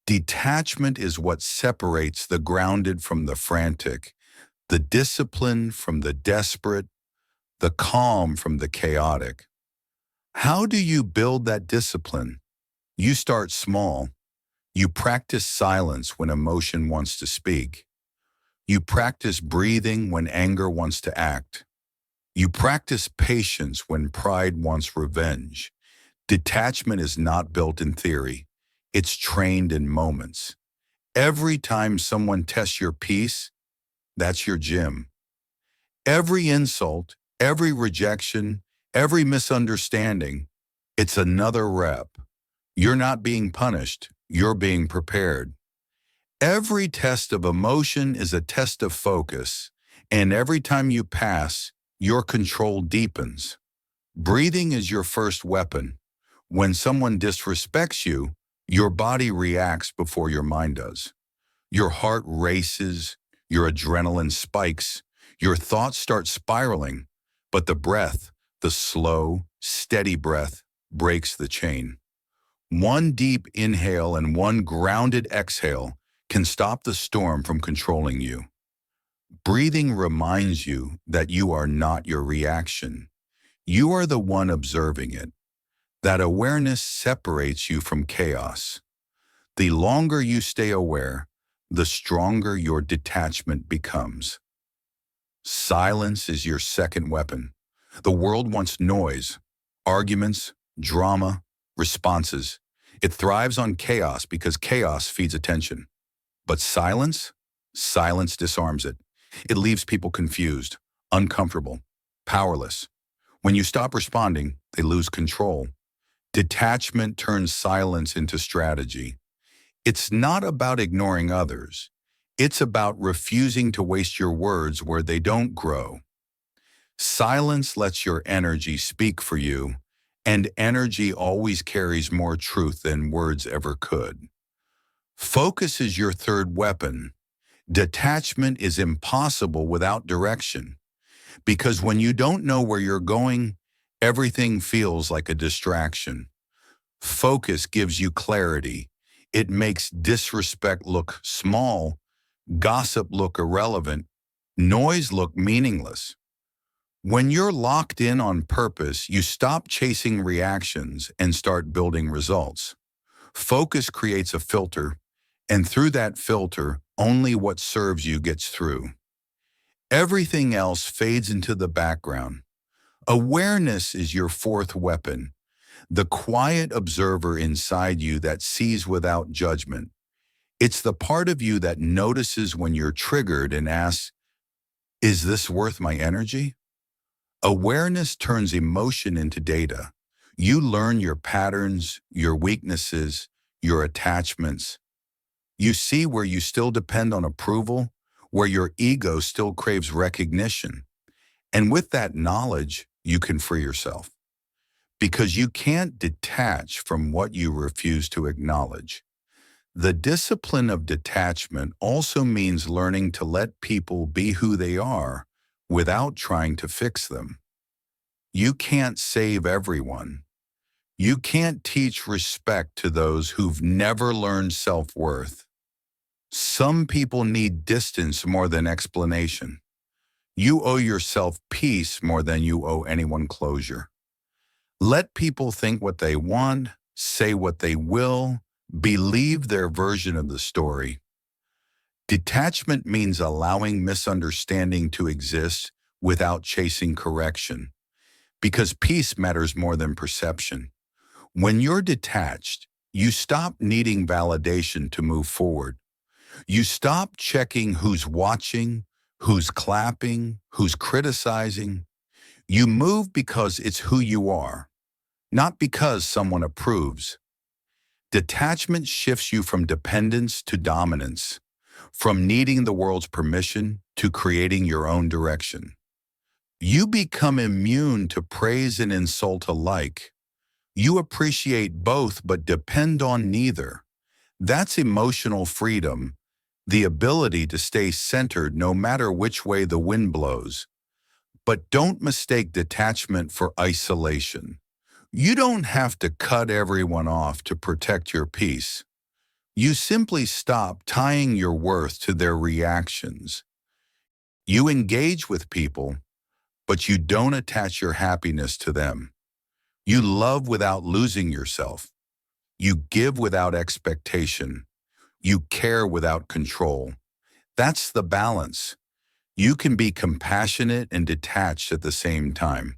Detachment is what separates the grounded from the frantic, the disciplined from the desperate, the calm from the chaotic. How do you build that discipline? You start small. You practice silence when emotion wants to speak. You practice breathing when anger wants to act. You practice patience when pride wants revenge. Detachment is not built in theory. It's trained in moments. Every time someone tests your peace, that's your gym. Every insult, every rejection, every misunderstanding, it's another rep. You're not being punished, you're being prepared. Every test of emotion is a test of focus, and every time you pass, your control deepens. Breathing is your first weapon. When someone disrespects you, your body reacts before your mind does. Your heart races, your adrenaline spikes, your thoughts start spiraling, but the breath, the slow, steady breath, breaks the chain. One deep inhale and one grounded exhale can stop the storm from controlling you. Breathing reminds you that you are not your reaction. You are the one observing it. That awareness separates you from chaos. The longer you stay aware, the stronger your detachment becomes. Silence is your second weapon. The world wants noise, arguments, drama, responses. It thrives on chaos because chaos feeds attention. But silence? Silence disarms it. It leaves people confused, uncomfortable, powerless. When you stop responding, they lose control. Detachment turns silence into strategy. It's not about ignoring others. It's about refusing to waste your words where they don't grow. Silence lets your energy speak for you, and energy always carries more truth than words ever could. Focus is your third weapon. Detachment is impossible without direction, because when you don't know where you're going, everything feels like a distraction. Focus gives you clarity. It makes disrespect look small, gossip look irrelevant, noise look meaningless. When you're locked in on purpose, you stop chasing reactions and start building results. Focus creates a filter, and through that filter, only what serves you gets through. Everything else fades into the background. Awareness is your fourth weapon, the quiet observer inside you that sees without judgment. It's the part of you that notices when you're triggered and asks, is this worth my energy? Awareness turns emotion into data. You learn your patterns, your weaknesses, your attachments. You see where you still depend on approval, where your ego still craves recognition. And with that knowledge, you can free yourself. Because you can't detach from what you refuse to acknowledge. The discipline of detachment also means learning to let people be who they are without trying to fix them. You can't save everyone. You can't teach respect to those who've never learned self-worth. Some people need distance more than explanation. You owe yourself peace more than you owe anyone closure. Let people think what they want, say what they will, believe their version of the story. Detachment means allowing misunderstanding to exist without chasing correction, because peace matters more than perception. When you're detached, you stop needing validation to move forward. You stop checking who's watching, who's clapping, who's criticizing. You move because it's who you are, not because someone approves. Detachment shifts you from dependence to dominance, from needing the world's permission to creating your own direction. You become immune to praise and insult alike. You appreciate both but depend on neither. That's emotional freedom, the ability to stay centered no matter which way the wind blows. But don't mistake detachment for isolation. You don't have to cut everyone off to protect your peace. You simply stop tying your worth to their reactions. You engage with people, but you don't attach your happiness to them. You love without losing yourself. You give without expectation. You care without control. That's the balance. You can be compassionate and detached at the same time.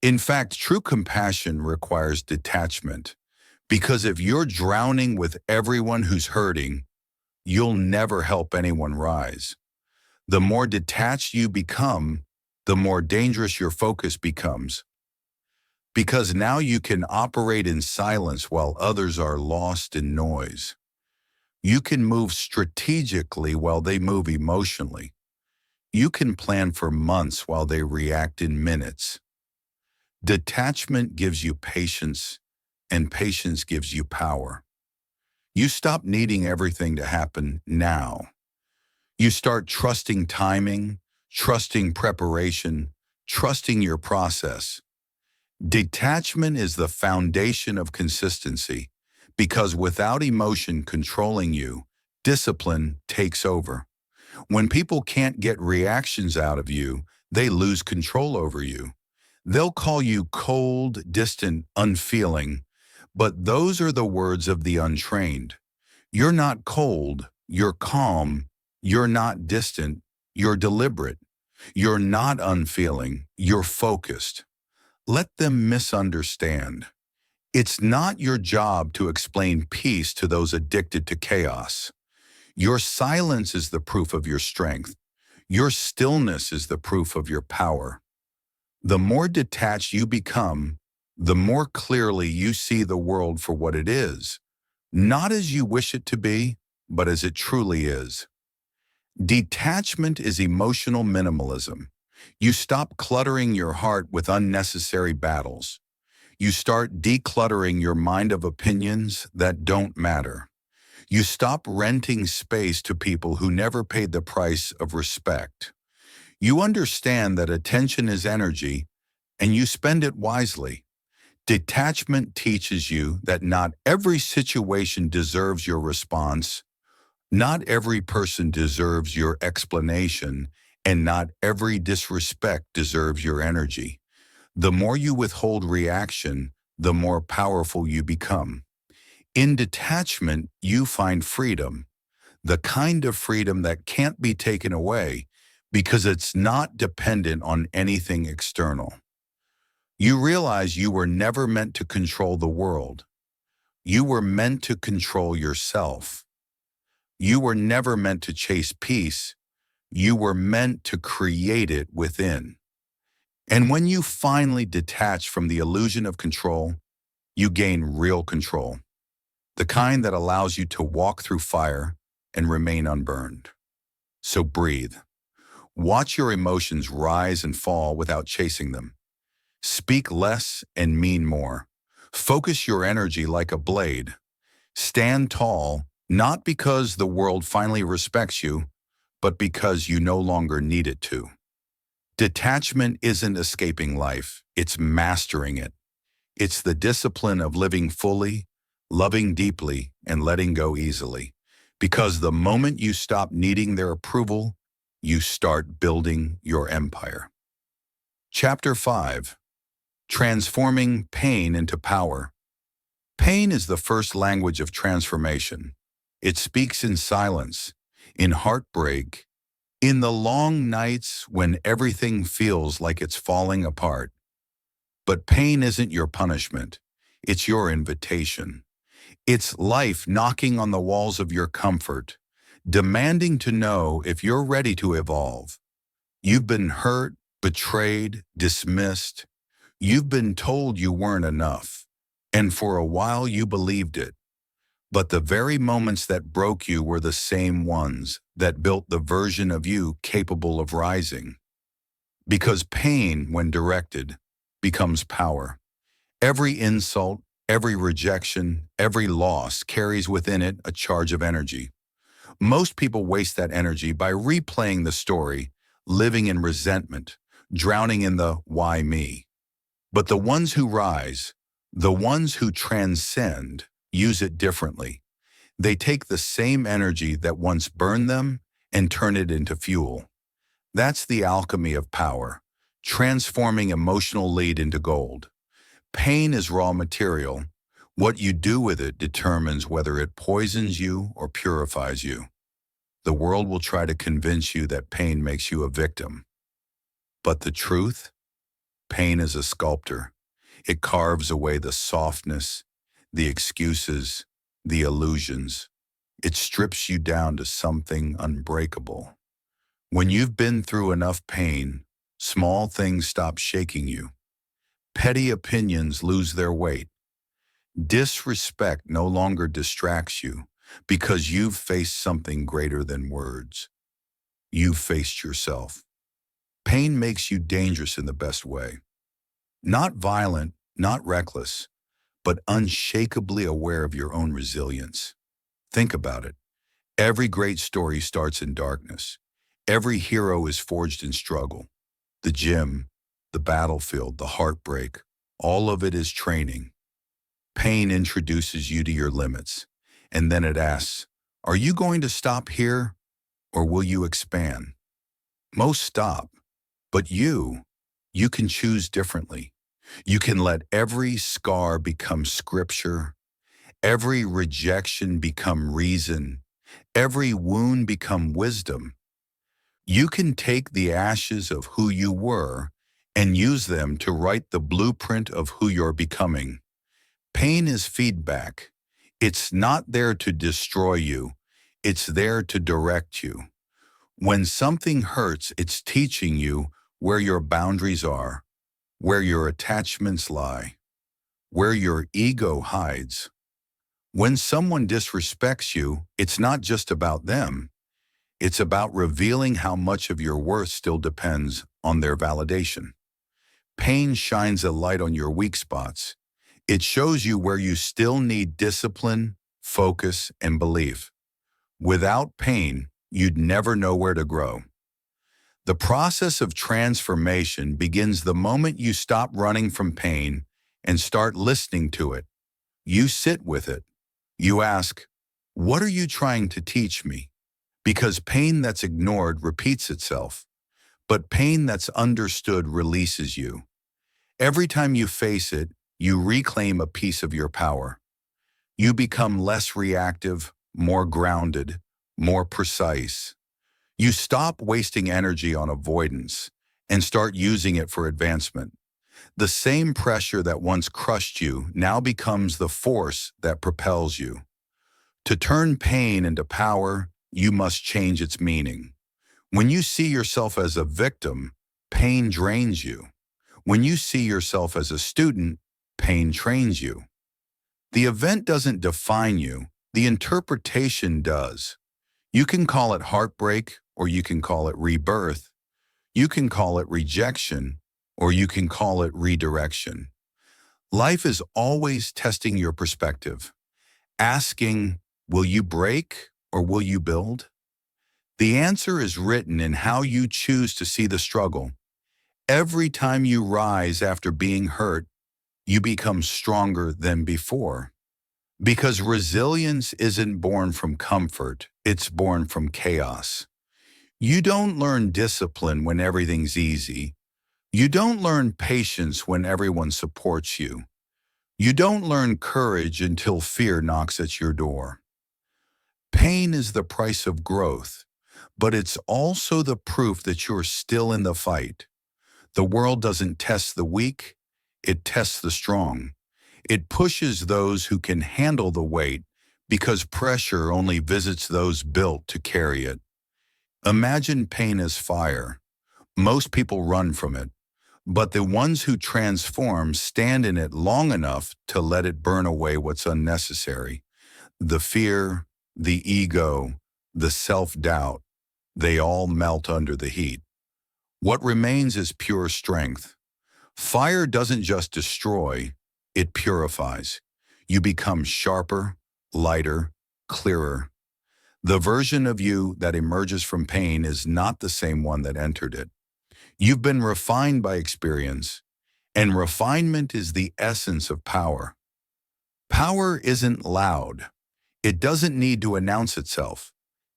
In fact, true compassion requires detachment, because if you're drowning with everyone who's hurting, you'll never help anyone rise. The more detached you become, the more dangerous your focus becomes, because now you can operate in silence while others are lost in noise. You can move strategically while they move emotionally. You can plan for months while they react in minutes. Detachment gives you patience, and patience gives you power. You stop needing everything to happen now. You start trusting timing, trusting preparation, trusting your process. Detachment is the foundation of consistency, because without emotion controlling you, discipline takes over. When people can't get reactions out of you, they lose control over you. They'll call you cold, distant, unfeeling, but those are the words of the untrained. You're not cold, you're calm, you're not distant, you're deliberate. You're not unfeeling, you're focused. Let them misunderstand. It's not your job to explain peace to those addicted to chaos. Your silence is the proof of your strength. Your stillness is the proof of your power. The more detached you become, the more clearly you see the world for what it is, not as you wish it to be, but as it truly is. Detachment is emotional minimalism. You stop cluttering your heart with unnecessary battles. You start decluttering your mind of opinions that don't matter. You stop renting space to people who never paid the price of respect. You understand that attention is energy, and you spend it wisely. Detachment teaches you that not every situation deserves your response, not every person deserves your explanation, And not every disrespect deserves your energy. The more you withhold reaction, the more powerful you become. In detachment, you find freedom, the kind of freedom that can't be taken away because it's not dependent on anything external. You realize you were never meant to control the world. You were meant to control yourself. You were never meant to chase peace. You were meant to create it within. And when you finally detach from the illusion of control, you gain real control, the kind that allows you to walk through fire and remain unburned. So breathe. Watch your emotions rise and fall without chasing them. Speak less and mean more. Focus your energy like a blade. Stand tall, not because the world finally respects you, but because you no longer need it to. Detachment isn't escaping life, it's mastering it. It's the discipline of living fully, loving deeply, and letting go easily. Because the moment you stop needing their approval, you start building your empire. Chapter 5. Transforming Pain into Power. Pain is the first language of transformation. It speaks in silence, in heartbreak, in the long nights when everything feels like it's falling apart. But pain isn't your punishment. It's your invitation. It's life knocking on the walls of your comfort, demanding to know if you're ready to evolve. You've been hurt, betrayed, dismissed. You've been told you weren't enough. And for a while you believed it. But the very moments that broke you were the same ones that built the version of you capable of rising. Because pain, when directed, becomes power. Every insult, every rejection, every loss carries within it a charge of energy. Most people waste that energy by replaying the story, living in resentment, drowning in the "why me?" But the ones who rise, the ones who transcend, use it differently. They take the same energy that once burned them and turn it into fuel. That's the alchemy of power, transforming emotional lead into gold. Pain is raw material. What you do with it determines whether it poisons you or purifies you. The world will try to convince you that pain makes you a victim. But the truth? Pain is a sculptor. It carves away the softness, the excuses, the illusions. It strips you down to something unbreakable. When you've been through enough pain, small things stop shaking you. Petty opinions lose their weight. Disrespect no longer distracts you because you've faced something greater than words. You've faced yourself. Pain makes you dangerous in the best way. Not violent, not reckless, but unshakably aware of your own resilience. Think about it. Every great story starts in darkness. Every hero is forged in struggle. The gym, the battlefield, the heartbreak, all of it is training. Pain introduces you to your limits, and then it asks, are you going to stop here, or will you expand? Most stop, but you can choose differently. You can let every scar become scripture, every rejection become reason, every wound become wisdom. You can take the ashes of who you were and use them to write the blueprint of who you're becoming. Pain is feedback. It's not there to destroy you. It's there to direct you. When something hurts, it's teaching you where your boundaries are, where your attachments lie, where your ego hides. When someone disrespects you, it's not just about them. It's about revealing how much of your worth still depends on their validation. Pain shines a light on your weak spots. It shows you where you still need discipline, focus, and belief. Without pain, you'd never know where to grow. The process of transformation begins the moment you stop running from pain and start listening to it. You sit with it. You ask, what are you trying to teach me? Because pain that's ignored repeats itself. But pain that's understood releases you. Every time you face it, you reclaim a piece of your power. You become less reactive, more grounded, more precise. You stop wasting energy on avoidance and start using it for advancement. The same pressure that once crushed you now becomes the force that propels you. To turn pain into power, you must change its meaning. When you see yourself as a victim, pain drains you. When you see yourself as a student, pain trains you. The event doesn't define you, the interpretation does. You can call it heartbreak, or you can call it rebirth. You can call it rejection, or you can call it redirection. Life is always testing your perspective, asking, will you break or will you build? The answer is written in how you choose to see the struggle. Every time you rise after being hurt, you become stronger than before. Because resilience isn't born from comfort, it's born from chaos. You don't learn discipline when everything's easy. You don't learn patience when everyone supports you. You don't learn courage until fear knocks at your door. Pain is the price of growth, but it's also the proof that you're still in the fight. The world doesn't test the weak, it tests the strong. It pushes those who can handle the weight because pressure only visits those built to carry it. Imagine pain as fire. Most people run from it, but the ones who transform stand in it long enough to let it burn away what's unnecessary. The fear, the ego, the self-doubt, they all melt under the heat. What remains is pure strength. Fire doesn't just destroy, it purifies. You become sharper, lighter, clearer. The version of you that emerges from pain is not the same one that entered it. You've been refined by experience, and refinement is the essence of power. Power isn't loud. It doesn't need to announce itself.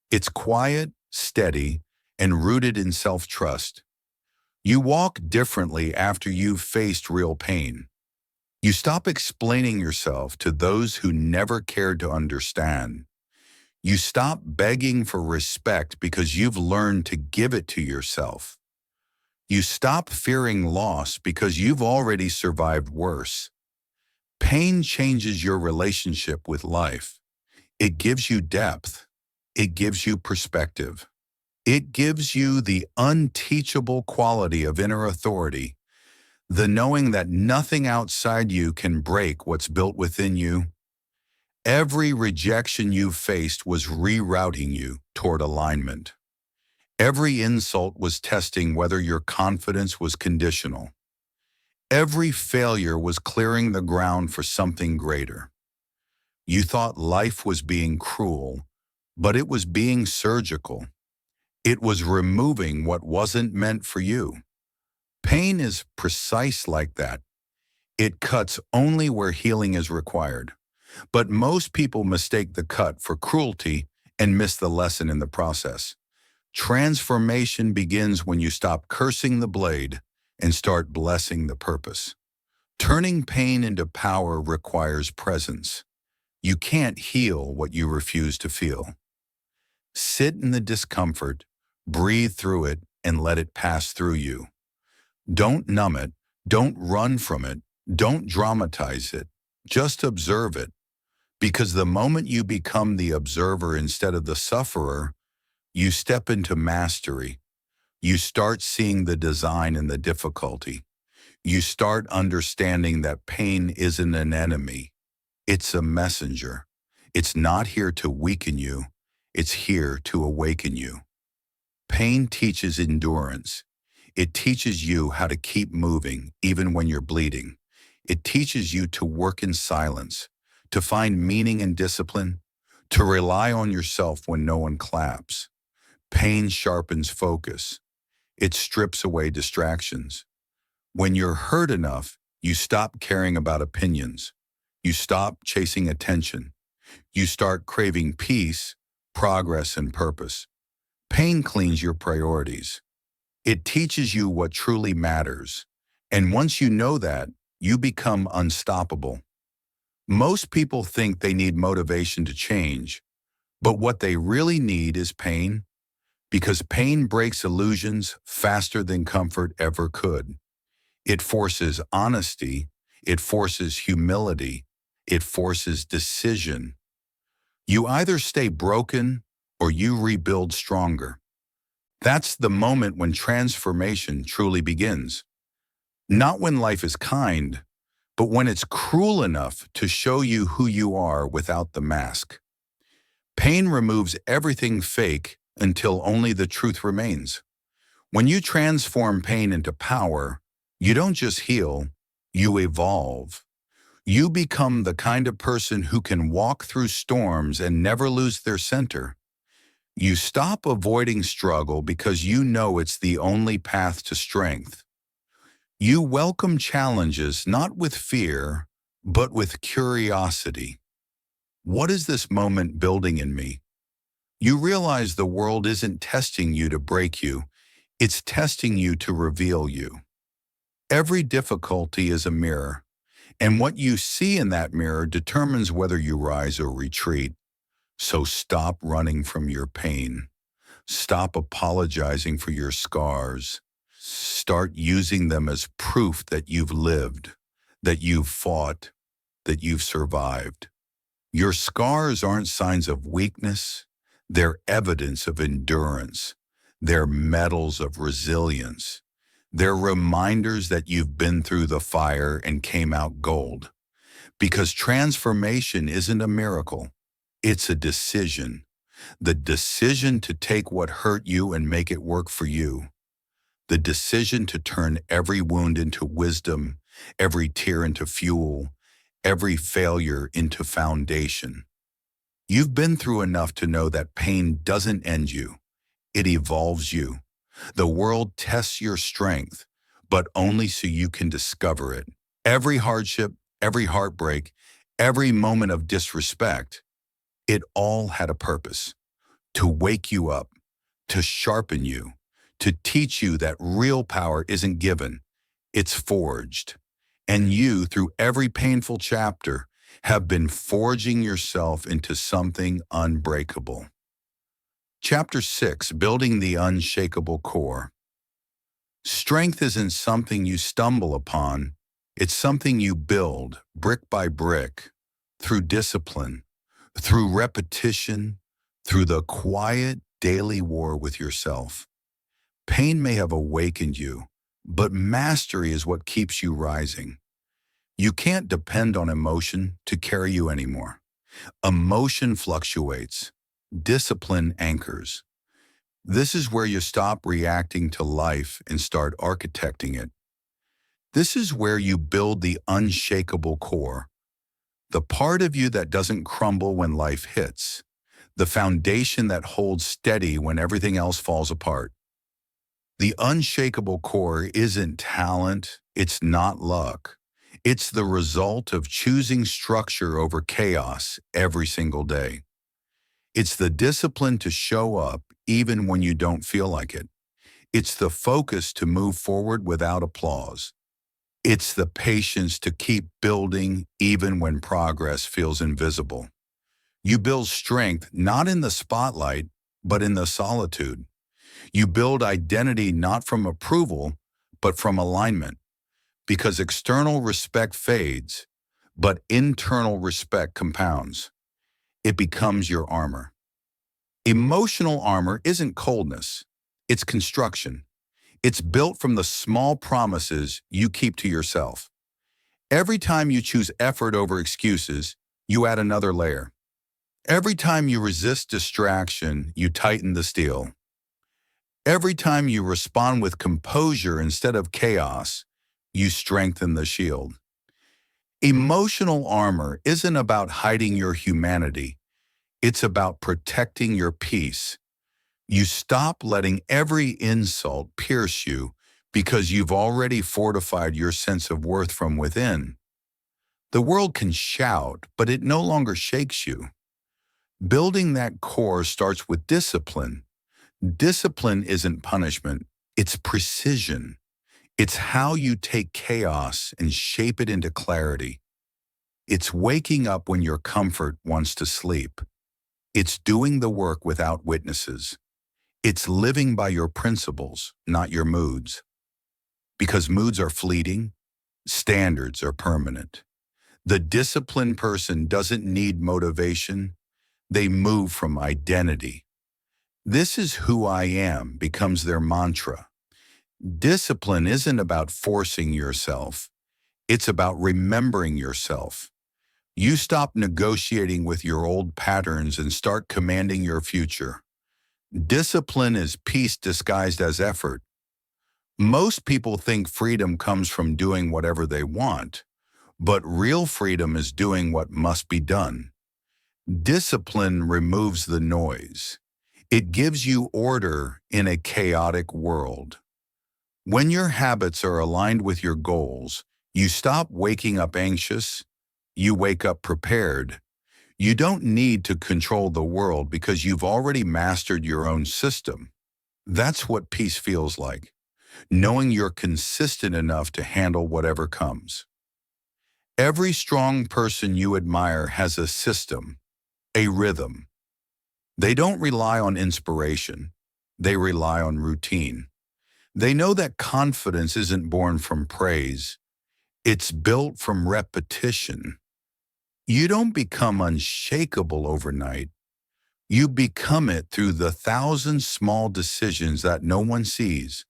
It's quiet, steady, and rooted in self-trust. You walk differently after you've faced real pain. You stop explaining yourself to those who never cared to understand. You stop begging for respect because you've learned to give it to yourself. You stop fearing loss because you've already survived worse. Pain changes your relationship with life. It gives you depth. It gives you perspective. It gives you the unteachable quality of inner authority, the knowing that nothing outside you can break what's built within you. Every rejection you've faced was rerouting you toward alignment. Every insult was testing whether your confidence was conditional. Every failure was clearing the ground for something greater. You thought life was being cruel, but it was being surgical. It was removing what wasn't meant for you. Pain is precise like that. It cuts only where healing is required. But most people mistake the cut for cruelty and miss the lesson in the process. Transformation begins when you stop cursing the blade and start blessing the purpose. Turning pain into power requires presence. You can't heal what you refuse to feel. Sit in the discomfort, breathe through it, and let it pass through you. Don't numb it, don't run from it, don't dramatize it. Just observe it. Because the moment you become the observer instead of the sufferer, you step into mastery. You start seeing the design in the difficulty. You start understanding that pain isn't an enemy. It's a messenger. It's not here to weaken you. It's here to awaken you. Pain teaches endurance. It teaches you how to keep moving even when you're bleeding. It teaches you to work in silence, to find meaning in discipline, to rely on yourself when no one claps. Pain sharpens focus. It strips away distractions. When you're hurt enough, you stop caring about opinions. You stop chasing attention. You start craving peace, progress, and purpose. Pain cleans your priorities. It teaches you what truly matters. And once you know that, you become unstoppable. Most people think they need motivation to change, but what they really need is pain, because pain breaks illusions faster than comfort ever could. It forces honesty, it forces humility, it forces decision. You either stay broken or you rebuild stronger. That's the moment when transformation truly begins. Not when life is kind, but when it's cruel enough to show you who you are without the mask. Pain removes everything fake until only the truth remains. When you transform pain into power, you don't just heal, you evolve. You become the kind of person who can walk through storms and never lose their center. You stop avoiding struggle because you know it's the only path to strength. You welcome challenges not with fear, but with curiosity. What is this moment building in me? You realize the world isn't testing you to break you, it's testing you to reveal you. Every difficulty is a mirror, and what you see in that mirror determines whether you rise or retreat. So stop running from your pain. Stop apologizing for your scars. Start using them as proof that you've lived, that you've fought, that you've survived. Your scars aren't signs of weakness. They're evidence of endurance. They're medals of resilience. They're reminders that you've been through the fire and came out gold. Because transformation isn't a miracle. It's a decision. The decision to take what hurt you and make it work for you. The decision to turn every wound into wisdom, every tear into fuel, every failure into foundation. You've been through enough to know that pain doesn't end you. It evolves you. The world tests your strength, but only so you can discover it. Every hardship, every heartbreak, every moment of disrespect, it all had a purpose. To wake you up, to sharpen you, to teach you that real power isn't given, it's forged. And you, through every painful chapter, have been forging yourself into something unbreakable. Chapter 6, Building the Unshakable Core. Strength isn't something you stumble upon, it's something you build, brick by brick, through discipline, through repetition, through the quiet daily war with yourself. Pain may have awakened you, but mastery is what keeps you rising. You can't depend on emotion to carry you anymore. Emotion fluctuates. Discipline anchors. This is where you stop reacting to life and start architecting it. This is where you build the unshakable core, the part of you that doesn't crumble when life hits, the foundation that holds steady when everything else falls apart. The unshakable core isn't talent, it's not luck. It's the result of choosing structure over chaos every single day. It's the discipline to show up even when you don't feel like it. It's the focus to move forward without applause. It's the patience to keep building even when progress feels invisible. You build strength not in the spotlight, but in the solitude. You build identity not from approval, but from alignment. Because external respect fades, but internal respect compounds. It becomes your armor. Emotional armor isn't coldness, it's construction. It's built from the small promises you keep to yourself. Every time you choose effort over excuses, you add another layer. Every time you resist distraction, you tighten the steel. Every time you respond with composure instead of chaos, you strengthen the shield. Emotional armor isn't about hiding your humanity. It's about protecting your peace. You stop letting every insult pierce you because you've already fortified your sense of worth from within. The world can shout, but it no longer shakes you. Building that core starts with discipline. Discipline isn't punishment, It's precision. It's how you take chaos and shape it into clarity. It's waking up when your comfort wants to sleep. It's doing the work without witnesses. It's living by your principles, not your moods. Because moods are fleeting, standards are permanent. The disciplined person doesn't need motivation. They move from identity. This is who I am becomes their mantra. Discipline isn't about forcing yourself. It's about remembering yourself. You stop negotiating with your old patterns and start commanding your future. Discipline is peace disguised as effort. Most people think freedom comes from doing whatever they want, but real freedom is doing what must be done. Discipline removes the noise. It gives you order in a chaotic world. When your habits are aligned with your goals, you stop waking up anxious, you wake up prepared. You don't need to control the world because you've already mastered your own system. That's what peace feels like, knowing you're consistent enough to handle whatever comes. Every strong person you admire has a system, a rhythm. They don't rely on inspiration. They rely on routine. They know that confidence isn't born from praise. It's built from repetition. You don't become unshakable overnight. You become it through the thousand small decisions that no one sees.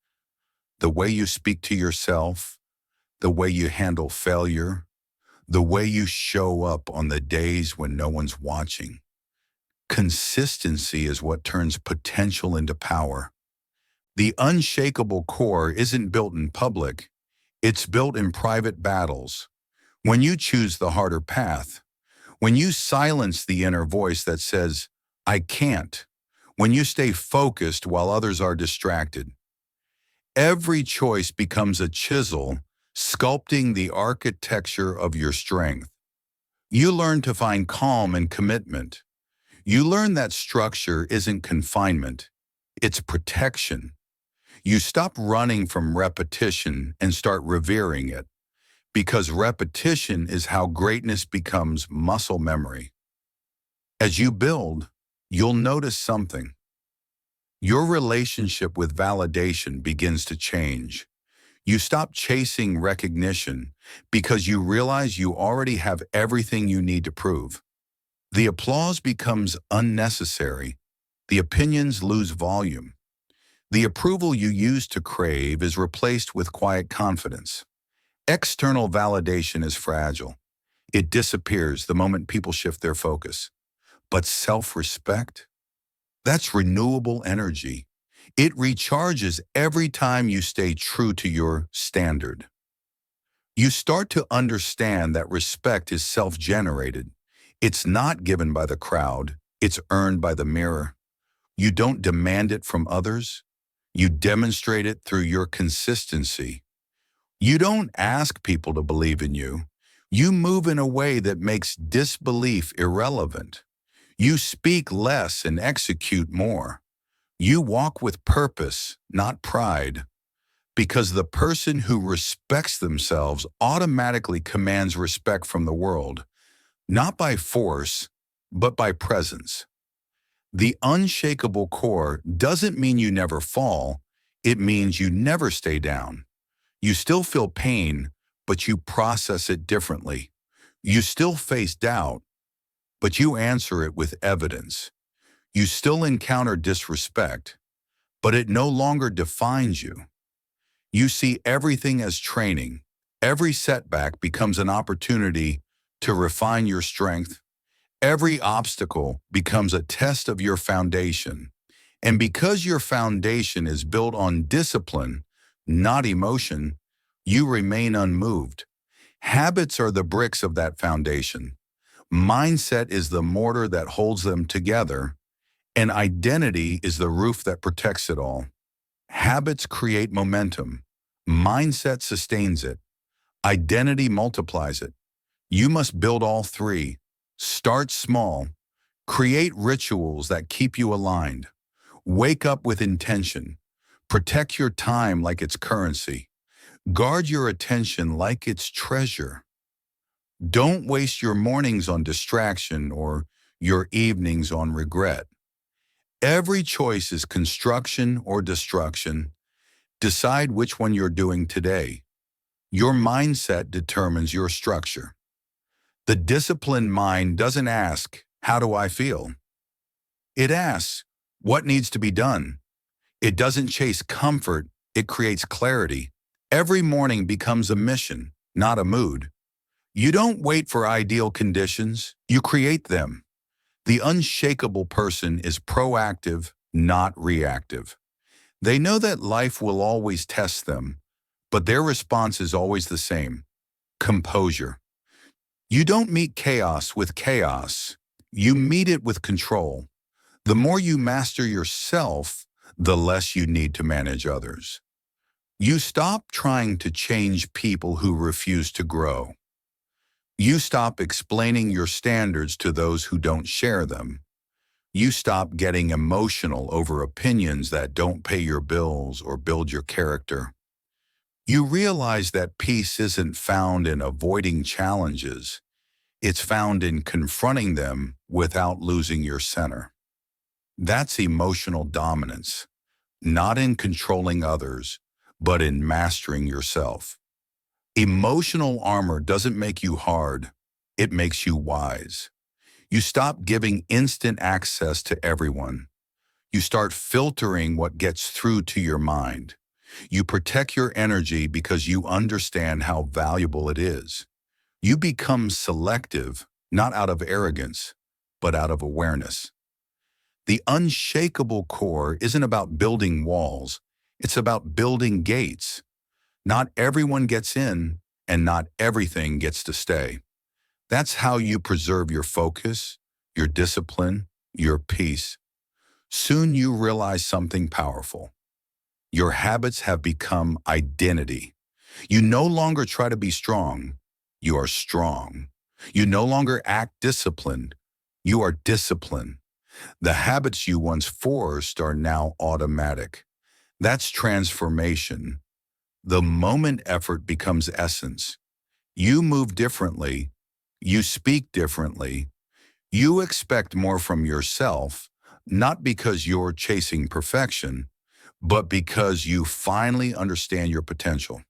The way you speak to yourself, the way you handle failure, the way you show up on the days when no one's watching. Consistency is what turns potential into power. The unshakable core isn't built in public. It's built in private battles. When you choose the harder path, when you silence the inner voice that says, I can't, when you stay focused while others are distracted, every choice becomes a chisel sculpting the architecture of your strength. You learn to find calm and commitment. You learn that structure isn't confinement, it's protection. You stop running from repetition and start revering it, because repetition is how greatness becomes muscle memory. As you build, you'll notice something. Your relationship with validation begins to change. You stop chasing recognition because you realize you already have everything you need to prove. The applause becomes unnecessary. The opinions lose volume. The approval you used to crave is replaced with quiet confidence. External validation is fragile. It disappears the moment people shift their focus. But self-respect? That's renewable energy. It recharges every time you stay true to your standard. You start to understand that respect is self-generated. It's not given by the crowd. It's earned by the mirror. You don't demand it from others. You demonstrate it through your consistency. You don't ask people to believe in you. You move in a way that makes disbelief irrelevant. You speak less and execute more. You walk with purpose, not pride, because the person who respects themselves automatically commands respect from the world, not by force, but by presence. The unshakable core doesn't mean you never fall. It means you never stay down. You still feel pain, but you process it differently. You still face doubt, but you answer it with evidence. You still encounter disrespect, but it no longer defines you. You see everything as training. Every setback becomes an opportunity to refine your strength. Every obstacle becomes a test of your foundation. And because your foundation is built on discipline, not emotion, you remain unmoved. Habits are the bricks of that foundation. Mindset is the mortar that holds them together, and identity is the roof that protects it all. Habits create momentum. Mindset sustains it. Identity multiplies it. You must build all three. Start small. Create rituals that keep you aligned. Wake up with intention. Protect your time like it's currency. Guard your attention like it's treasure. Don't waste your mornings on distraction or your evenings on regret. Every choice is construction or destruction. Decide which one you're doing today. Your mindset determines your structure. The disciplined mind doesn't ask, "How do I feel?" It asks, "What needs to be done?" It doesn't chase comfort, it creates clarity. Every morning becomes a mission, not a mood. You don't wait for ideal conditions, you create them. The unshakable person is proactive, not reactive. They know that life will always test them, but their response is always the same: composure. You don't meet chaos with chaos, you meet it with control. The more you master yourself, the less you need to manage others. You stop trying to change people who refuse to grow. You stop explaining your standards to those who don't share them. You stop getting emotional over opinions that don't pay your bills or build your character. You realize that peace isn't found in avoiding challenges. It's found in confronting them without losing your center. That's emotional dominance, not in controlling others, but in mastering yourself. Emotional armor doesn't make you hard, it makes you wise. You stop giving instant access to everyone. You start filtering what gets through to your mind. You protect your energy because you understand how valuable it is. You become selective, not out of arrogance, but out of awareness. The unshakable core isn't about building walls, it's about building gates. Not everyone gets in, and not everything gets to stay. That's how you preserve your focus, your discipline, your peace. Soon you realize something powerful. Your habits have become identity. You no longer try to be strong, you are strong. You no longer act disciplined, you are disciplined. The habits you once forced are now automatic. That's transformation. The moment effort becomes essence. You move differently, you speak differently, you expect more from yourself, not because you're chasing perfection, but because you finally understand your potential.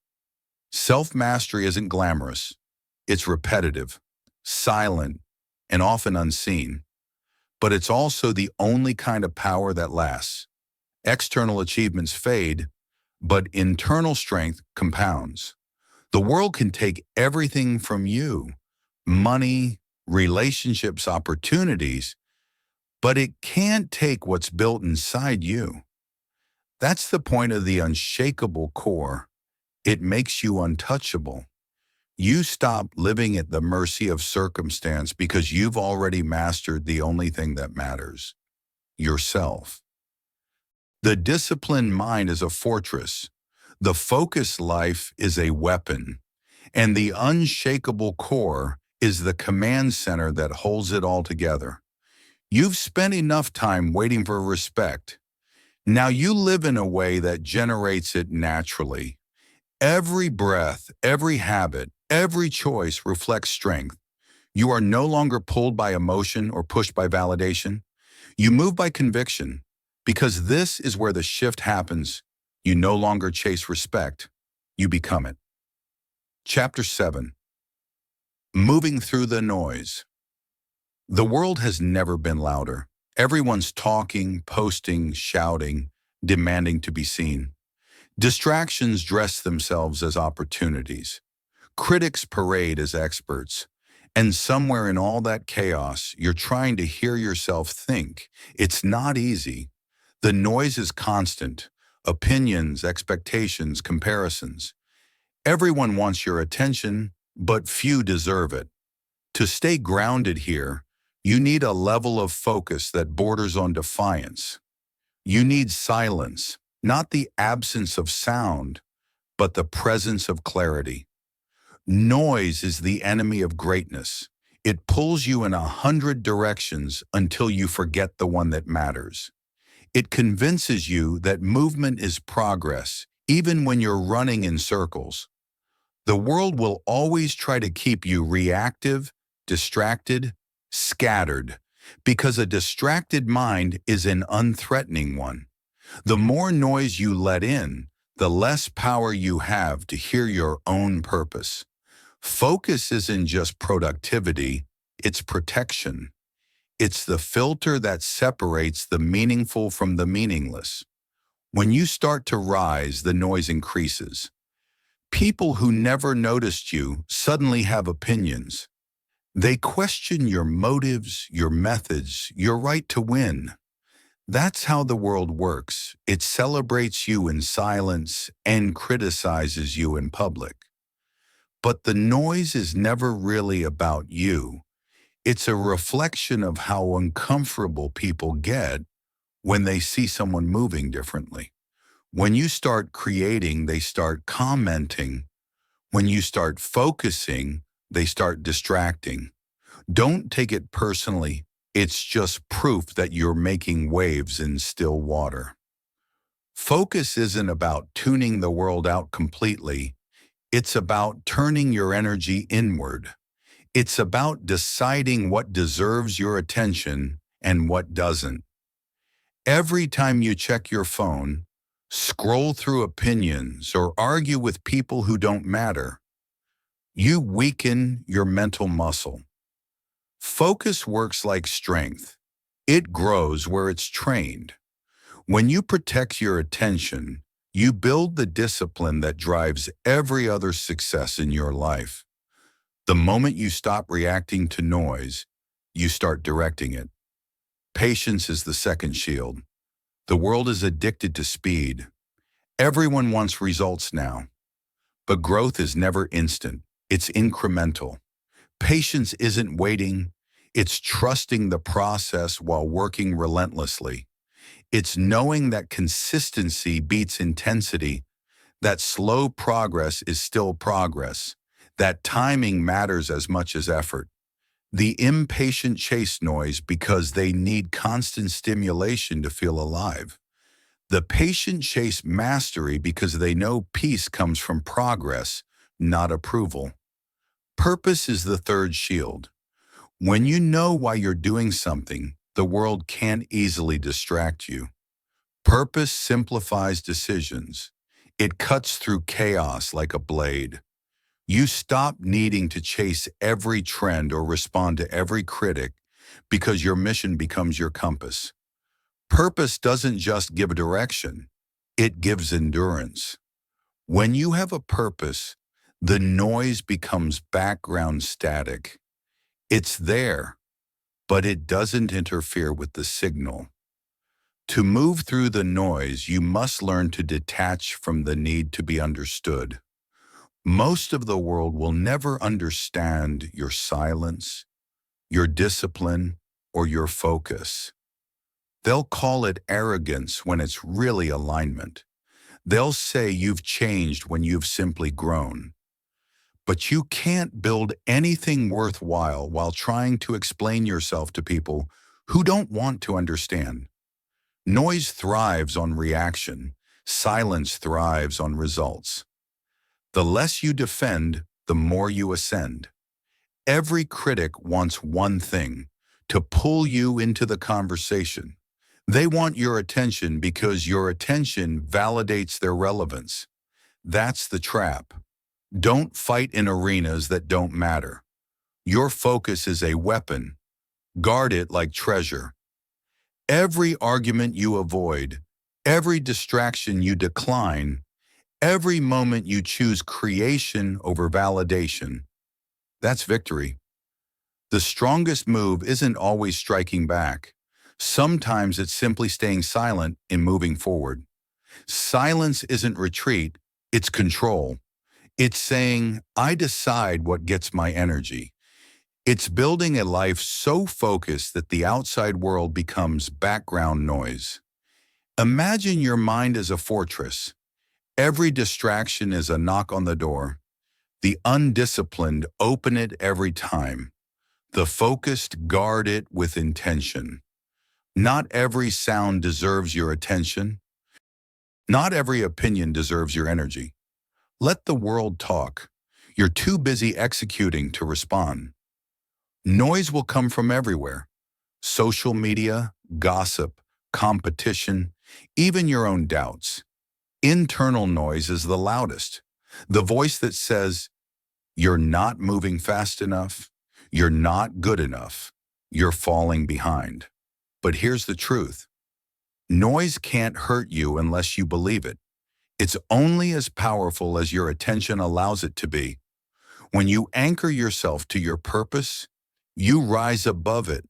Self-mastery isn't glamorous. It's repetitive, silent, and often unseen. But it's also the only kind of power that lasts. External achievements fade, but internal strength compounds. The world can take everything from you: money, relationships, opportunities, but it can't take what's built inside you. That's the point of the unshakable core. It makes you untouchable. You stop living at the mercy of circumstance because you've already mastered the only thing that matters: yourself. The disciplined mind is a fortress. The focused life is a weapon. And the unshakable core is the command center that holds it all together. You've spent enough time waiting for respect. Now you live in a way that generates it naturally. Every breath, every habit, every choice reflects strength. You are no longer pulled by emotion or pushed by validation. You move by conviction, because this is where the shift happens. You no longer chase respect, you become it. Chapter 7. Moving through the noise. The world has never been louder. Everyone's talking, posting, shouting, demanding to be seen. Distractions dress themselves as opportunities. Critics parade as experts. And somewhere in all that chaos, you're trying to hear yourself think. It's not easy. The noise is constant. Opinions, expectations, comparisons. Everyone wants your attention, but few deserve it. To stay grounded here, you need a level of focus that borders on defiance. You need silence, not the absence of sound, but the presence of clarity. Noise is the enemy of greatness. It pulls you in 100 directions until you forget the one that matters. It convinces you that movement is progress, even when you're running in circles. The world will always try to keep you reactive, distracted, scattered, because a distracted mind is an unthreatening one. The more noise you let in, the less power you have to hear your own purpose. Focus isn't just productivity, it's protection. It's the filter that separates the meaningful from the meaningless. When you start to rise, the noise increases. People who never noticed you suddenly have opinions. They question your motives, your methods, your right to win. That's how the world works. It celebrates you in silence and criticizes you in public. But the noise is never really about you. It's a reflection of how uncomfortable people get when they see someone moving differently. When you start creating, they start commenting. When you start focusing, they start distracting. Don't take it personally. It's just proof that you're making waves in still water. Focus isn't about tuning the world out completely. It's about turning your energy inward. It's about deciding what deserves your attention and what doesn't. Every time you check your phone, scroll through opinions, or argue with people who don't matter, you weaken your mental muscle. Focus works like strength. It grows where it's trained. When you protect your attention, you build the discipline that drives every other success in your life. The moment you stop reacting to noise, you start directing it. Patience is the second shield. The world is addicted to speed. Everyone wants results now. But growth is never instant. It's incremental. Patience isn't waiting. It's trusting the process while working relentlessly. It's knowing that consistency beats intensity, that slow progress is still progress, that timing matters as much as effort. The impatient chase noise because they need constant stimulation to feel alive. The patient chase mastery because they know peace comes from progress, not approval. Purpose is the third shield. When you know why you're doing something, the world can't easily distract you. Purpose simplifies decisions. It cuts through chaos like a blade. You stop needing to chase every trend or respond to every critic because your mission becomes your compass. Purpose doesn't just give a direction, it gives endurance. When you have a purpose, the noise becomes background static. It's there, but it doesn't interfere with the signal. To move through the noise, you must learn to detach from the need to be understood. Most of the world will never understand your silence, your discipline, or your focus. They'll call it arrogance when it's really alignment. They'll say you've changed when you've simply grown. But you can't build anything worthwhile while trying to explain yourself to people who don't want to understand. Noise thrives on reaction. Silence thrives on results. The less you defend, the more you ascend. Every critic wants one thing: to pull you into the conversation. They want your attention because your attention validates their relevance. That's the trap. Don't fight in arenas that don't matter. Your focus is a weapon. Guard it like treasure. Every argument you avoid, every distraction you decline, every moment you choose creation over validation, that's victory. The strongest move isn't always striking back. Sometimes it's simply staying silent and moving forward. Silence isn't retreat, it's control. It's saying, I decide what gets my energy. It's building a life so focused that the outside world becomes background noise. Imagine your mind as a fortress. Every distraction is a knock on the door. The undisciplined open it every time. The focused guard it with intention. Not every sound deserves your attention. Not every opinion deserves your energy. Let the world talk. You're too busy executing to respond. Noise will come from everywhere. Social media, gossip, competition, even your own doubts. Internal noise is the loudest. The voice that says, you're not moving fast enough, you're not good enough, you're falling behind. But here's the truth. Noise can't hurt you unless you believe it. It's only as powerful as your attention allows it to be. When you anchor yourself to your purpose, you rise above it.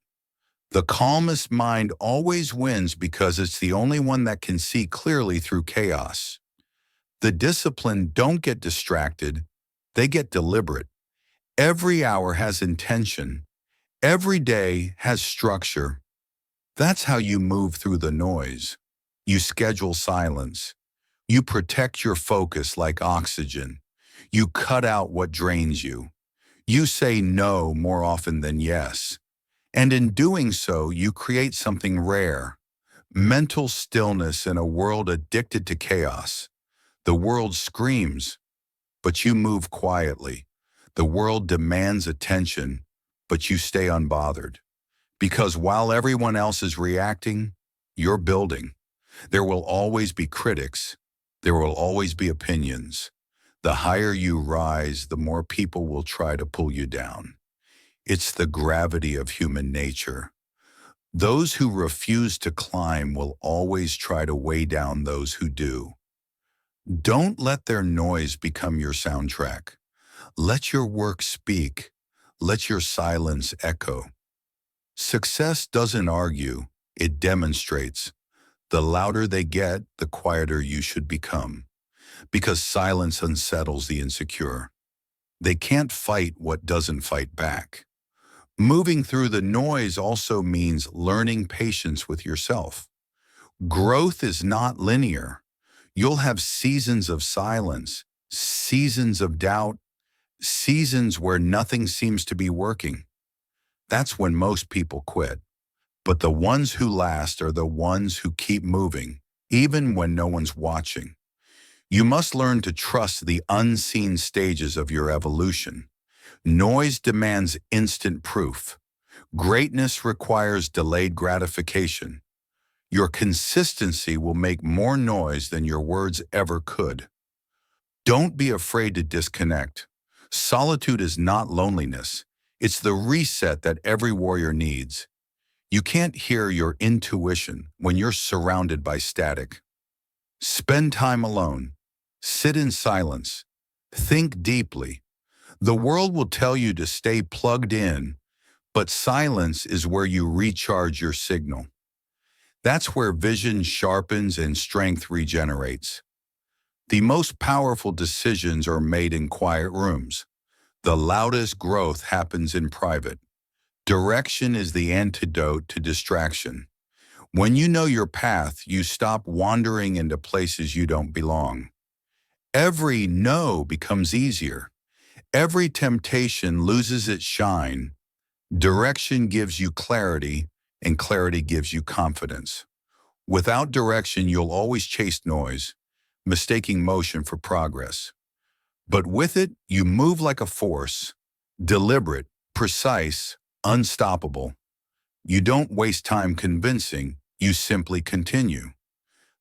The calmest mind always wins because it's the only one that can see clearly through chaos. The disciplined don't get distracted, they get deliberate. Every hour has intention. Every day has structure. That's how you move through the noise. You schedule silence. You protect your focus like oxygen. You cut out what drains you. You say no more often than yes. And in doing so, you create something rare. Mental stillness in a world addicted to chaos. The world screams, but you move quietly. The world demands attention, but you stay unbothered. Because while everyone else is reacting, you're building. There will always be critics. There will always be opinions. The higher you rise, the more people will try to pull you down. It's the gravity of human nature. Those who refuse to climb will always try to weigh down those who do. Don't let their noise become your soundtrack. Let your work speak. Let your silence echo. Success doesn't argue, it demonstrates. The louder they get, the quieter you should become. Because silence unsettles the insecure. They can't fight what doesn't fight back. Moving through the noise also means learning patience with yourself. Growth is not linear. You'll have seasons of silence, seasons of doubt, seasons where nothing seems to be working. That's when most people quit. But the ones who last are the ones who keep moving, even when no one's watching. You must learn to trust the unseen stages of your evolution. Noise demands instant proof. Greatness requires delayed gratification. Your consistency will make more noise than your words ever could. Don't be afraid to disconnect. Solitude is not loneliness. It's the reset that every warrior needs. You can't hear your intuition when you're surrounded by static. Spend time alone. Sit in silence. Think deeply. The world will tell you to stay plugged in, but silence is where you recharge your signal. That's where vision sharpens and strength regenerates. The most powerful decisions are made in quiet rooms. The loudest growth happens in private. Direction is the antidote to distraction. When you know your path, you stop wandering into places you don't belong. Every no becomes easier. Every temptation loses its shine. Direction gives you clarity, and clarity gives you confidence. Without direction, you'll always chase noise, mistaking motion for progress. But with it, you move like a force, deliberate, precise, unstoppable. You don't waste time convincing, you simply continue.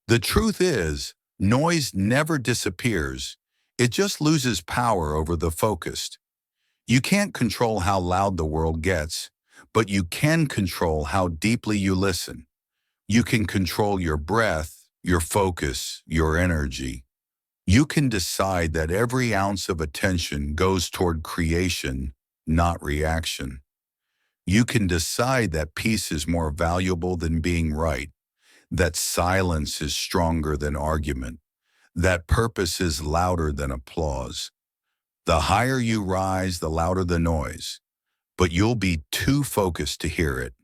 The truth is, noise never disappears. It just loses power over the focused. You can't control how loud the world gets, but you can control how deeply you listen. You can control your breath, your focus, your energy. You can decide that every ounce of attention goes toward creation, not reaction. You can decide that peace is more valuable than being right, that silence is stronger than argument, that purpose is louder than applause. The higher you rise, the louder the noise, but you'll be too focused to hear it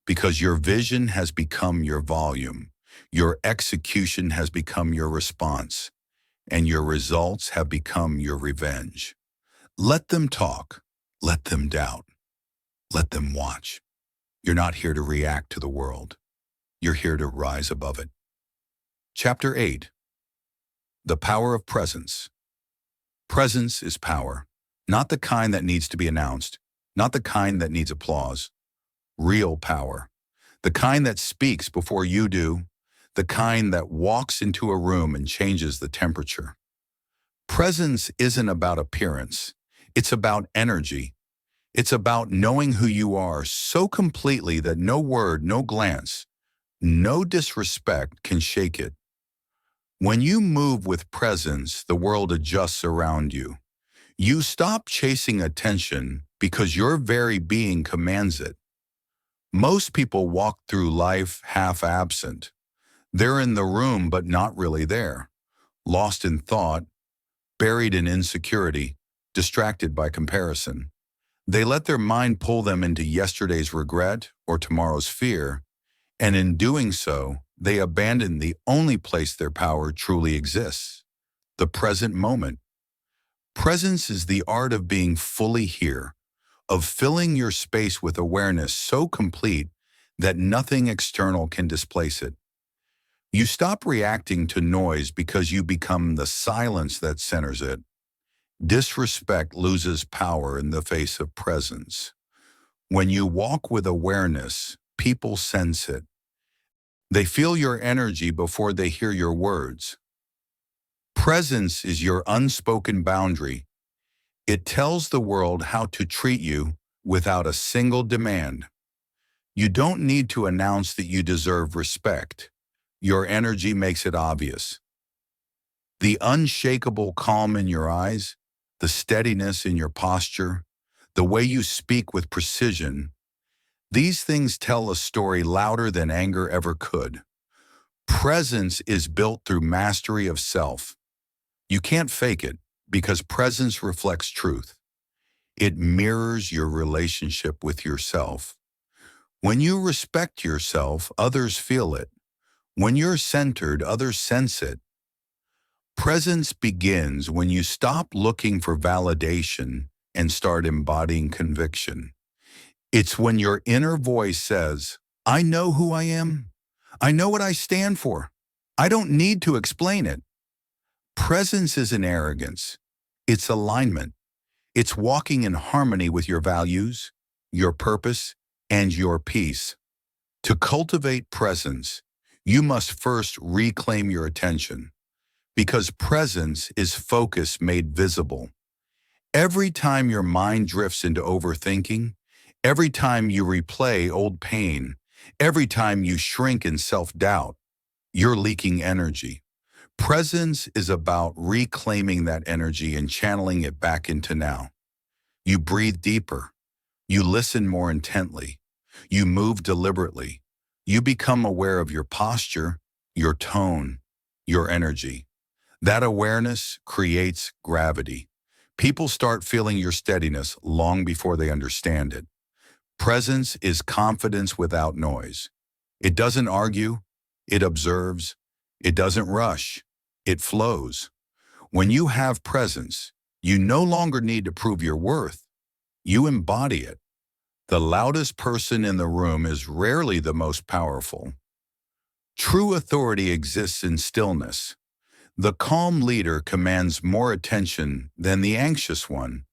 because your vision has become your volume, your execution has become your response, and your results have become your revenge. Let them talk, let them doubt, let them watch. You're not here to react to the world. You're here to rise above it. Chapter 8. The Power of Presence. Presence is power, not the kind that needs to be announced, not the kind that needs applause. Real power, the kind that speaks before you do, the kind that walks into a room and changes the temperature. Presence isn't about appearance. It's about energy. It's about knowing who you are so completely that no word, no glance, no disrespect can shake it. When you move with presence, the world adjusts around you. You stop chasing attention because your very being commands it. Most people walk through life half absent. They're in the room but not really there, lost in thought, buried in insecurity, distracted by comparison. They let their mind pull them into yesterday's regret or tomorrow's fear, and in doing so, they abandon the only place their power truly exists, the present moment. Presence is the art of being fully here, of filling your space with awareness so complete that nothing external can displace it. You stop reacting to noise because you become the silence that centers it. Disrespect loses power in the face of presence. When you walk with awareness, people sense it. They feel your energy before they hear your words. Presence is your unspoken boundary. It tells the world how to treat you without a single demand. You don't need to announce that you deserve respect. Your energy makes it obvious. The unshakable calm in your eyes, the steadiness in your posture, the way you speak with precision, these things tell a story louder than anger ever could. Presence is built through mastery of self. You can't fake it because presence reflects truth. It mirrors your relationship with yourself. When you respect yourself, others feel it. When you're centered, others sense it. Presence begins when you stop looking for validation and start embodying conviction. It's when your inner voice says, I know who I am. I know what I stand for. I don't need to explain it. Presence isn't arrogance. It's alignment. It's walking in harmony with your values, your purpose, and your peace. To cultivate presence, you must first reclaim your attention, because presence is focus made visible. Every time your mind drifts into overthinking, every time you replay old pain, every time you shrink in self-doubt, you're leaking energy. Presence is about reclaiming that energy and channeling it back into now. You breathe deeper. You listen more intently. You move deliberately. You become aware of your posture, your tone, your energy. That awareness creates gravity. People start feeling your steadiness long before they understand it. Presence is confidence without noise. It doesn't argue, it observes, it doesn't rush, it flows. When you have presence, you no longer need to prove your worth. You embody it. The loudest person in the room is rarely the most powerful. True authority exists in stillness. The calm leader commands more attention than the anxious one.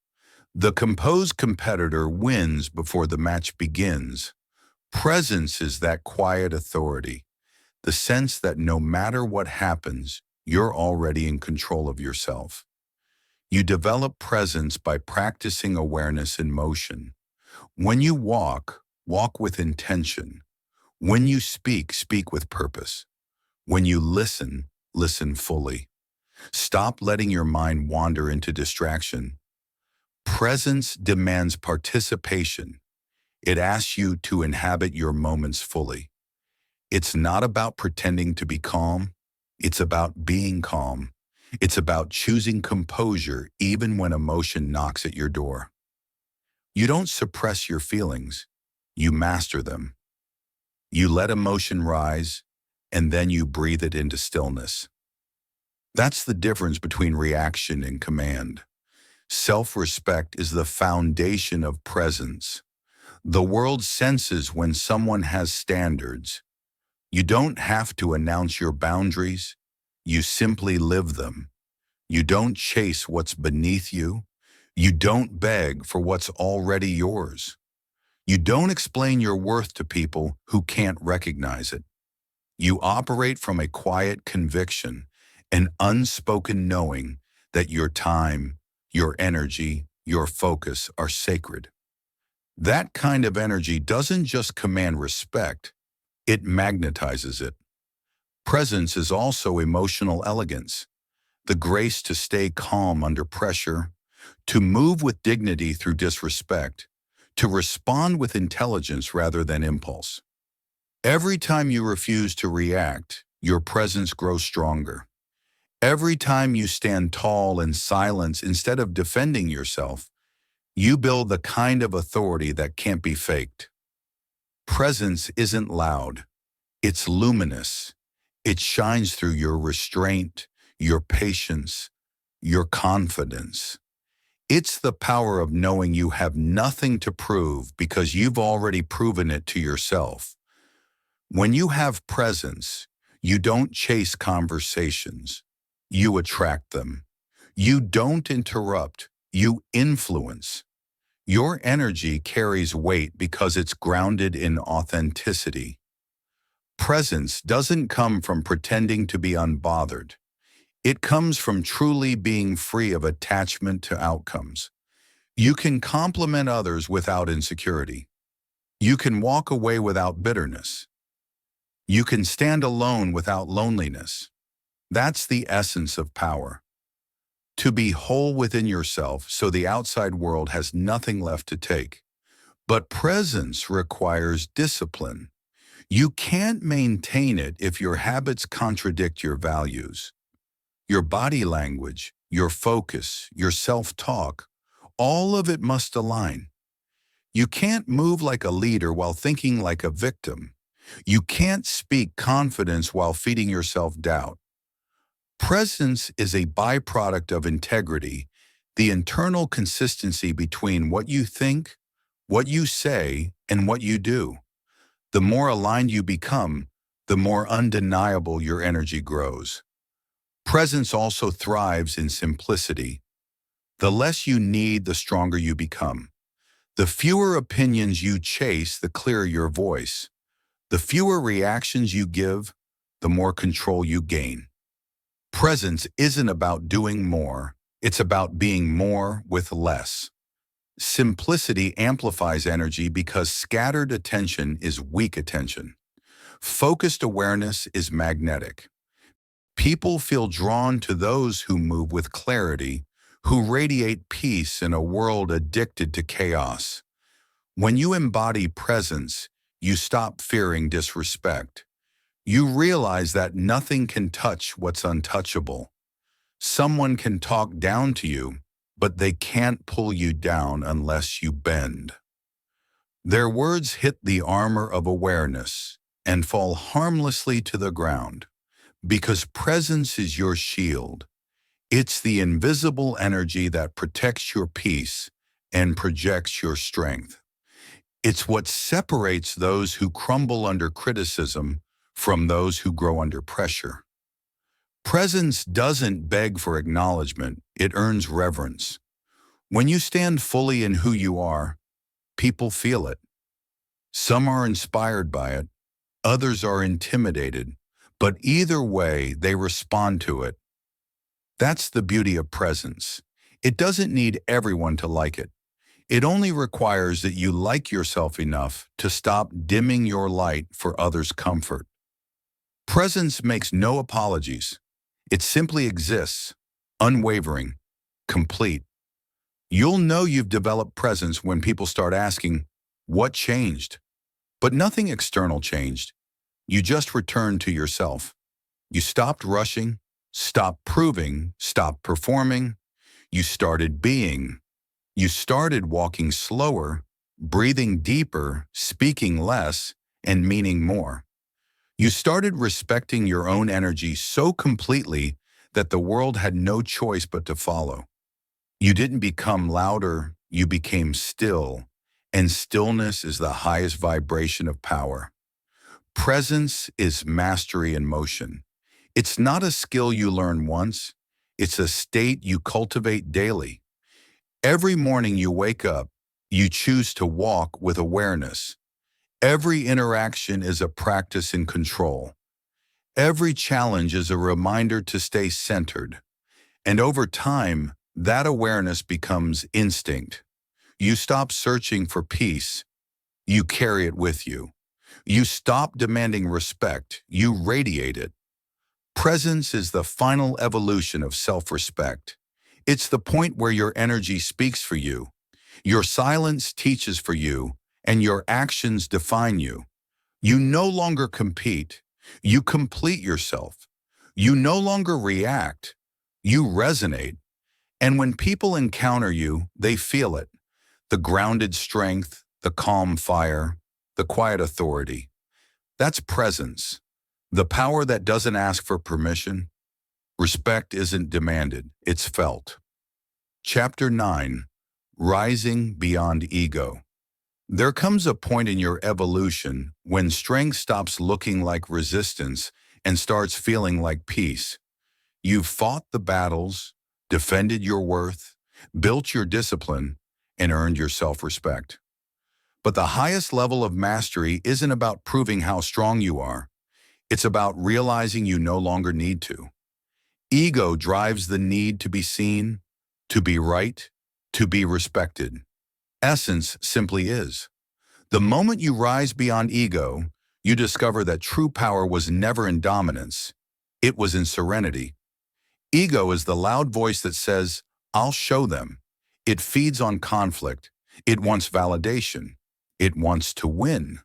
The composed competitor wins before the match begins. Presence is that quiet authority, the sense that no matter what happens, you're already in control of yourself. You develop presence by practicing awareness in motion. When you walk, walk with intention. When you speak, speak with purpose. When you listen, listen fully. Stop letting your mind wander into distraction. Presence demands participation. It asks you to inhabit your moments fully. It's not about pretending to be calm. It's about being calm. It's about choosing composure even when emotion knocks at your door. You don't suppress your feelings. You master them. You let emotion rise, and then you breathe it into stillness. That's the difference between reaction and command. Self-respect is the foundation of presence. The world senses when someone has standards. You don't have to announce your boundaries. You simply live them. You don't chase what's beneath you. You don't beg for what's already yours. You don't explain your worth to people who can't recognize it. You operate from a quiet conviction, an unspoken knowing that your time, your energy, your focus are sacred. That kind of energy doesn't just command respect, it magnetizes it. Presence is also emotional elegance, the grace to stay calm under pressure, to move with dignity through disrespect, to respond with intelligence rather than impulse. Every time you refuse to react, your presence grows stronger. Every time you stand tall in silence instead of defending yourself, you build the kind of authority that can't be faked. Presence isn't loud, it's luminous. It shines through your restraint, your patience, your confidence. It's the power of knowing you have nothing to prove because you've already proven it to yourself. When you have presence, you don't chase conversations. You attract them. You don't interrupt. You influence. Your energy carries weight because it's grounded in authenticity. Presence doesn't come from pretending to be unbothered. It comes from truly being free of attachment to outcomes. You can compliment others without insecurity. You can walk away without bitterness. You can stand alone without loneliness. That's the essence of power. To be whole within yourself so the outside world has nothing left to take. But presence requires discipline. You can't maintain it if your habits contradict your values. Your body language, your focus, your self-talk, all of it must align. You can't move like a leader while thinking like a victim. You can't speak confidence while feeding yourself doubt. Presence is a byproduct of integrity, the internal consistency between what you think, what you say, and what you do. The more aligned you become, the more undeniable your energy grows. Presence also thrives in simplicity. The less you need, the stronger you become. The fewer opinions you chase, the clearer your voice. The fewer reactions you give, the more control you gain. Presence isn't about doing more, it's about being more with less. Simplicity amplifies energy because scattered attention is weak attention. Focused awareness is magnetic. People feel drawn to those who move with clarity, who radiate peace in a world addicted to chaos. When you embody presence, you stop fearing disrespect. You realize that nothing can touch what's untouchable. Someone can talk down to you, but they can't pull you down unless you bend. Their words hit the armor of awareness and fall harmlessly to the ground, because presence is your shield. It's the invisible energy that protects your peace and projects your strength. It's what separates those who crumble under criticism from those who grow under pressure. Presence doesn't beg for acknowledgement, it earns reverence. When you stand fully in who you are, people feel it. Some are inspired by it, others are intimidated, but either way, they respond to it. That's the beauty of presence. It doesn't need everyone to like it. It only requires that you like yourself enough to stop dimming your light for others' comfort. Presence makes no apologies. It simply exists, unwavering, complete. You'll know you've developed presence when people start asking, "What changed?" But nothing external changed. You just returned to yourself. You stopped rushing, stopped proving, stopped performing. You started being. You started walking slower, breathing deeper, speaking less, and meaning more. You started respecting your own energy so completely that the world had no choice but to follow. You didn't become louder, you became still, and stillness is the highest vibration of power. Presence is mastery in motion. It's not a skill you learn once. It's a state you cultivate daily. Every morning you wake up, you choose to walk with awareness. Every interaction is a practice in control. Every challenge is a reminder to stay centered. And over time, that awareness becomes instinct. You stop searching for peace. You carry it with you. You stop demanding respect. You radiate it. Presence is the final evolution of self-respect. It's the point where your energy speaks for you, your silence teaches for you, and your actions define you. You no longer compete. You complete yourself. You no longer react. You resonate. And when people encounter you, they feel it. The grounded strength, the calm fire, the quiet authority. That's presence. The power that doesn't ask for permission. Respect isn't demanded, it's felt. Chapter 9. Rising Beyond Ego. There comes a point in your evolution when strength stops looking like resistance and starts feeling like peace. You've fought the battles, defended your worth, built your discipline, and earned your self-respect. But the highest level of mastery isn't about proving how strong you are. It's about realizing you no longer need to. Ego drives the need to be seen, to be right, to be respected. Essence simply is. The moment you rise beyond ego, you discover that true power was never in dominance. It was in serenity. Ego is the loud voice that says, "I'll show them." It feeds on conflict. It wants validation. It wants to win.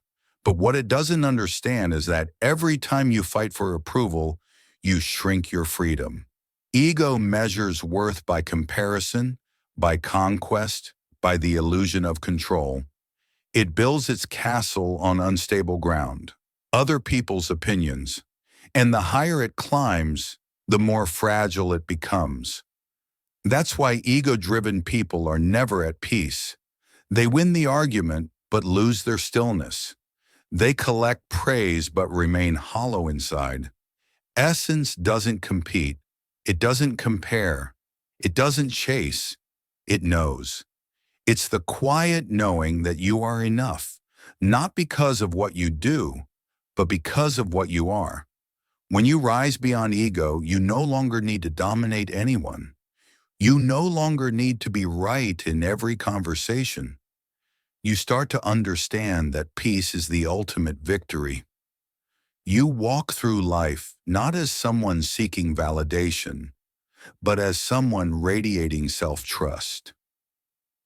But what it doesn't understand is that every time you fight for approval, you shrink your freedom. Ego measures worth by comparison, by conquest, by the illusion of control. It builds its castle on unstable ground, other people's opinions. And the higher it climbs, the more fragile it becomes. That's why ego-driven people are never at peace. They win the argument, but lose their stillness. They collect praise but remain hollow inside. Essence doesn't compete. It doesn't compare. It doesn't chase. It knows. It's the quiet knowing that you are enough, not because of what you do, but because of what you are. When you rise beyond ego, you no longer need to dominate anyone. You no longer need to be right in every conversation. You start to understand that peace is the ultimate victory. You walk through life not as someone seeking validation, but as someone radiating self-trust.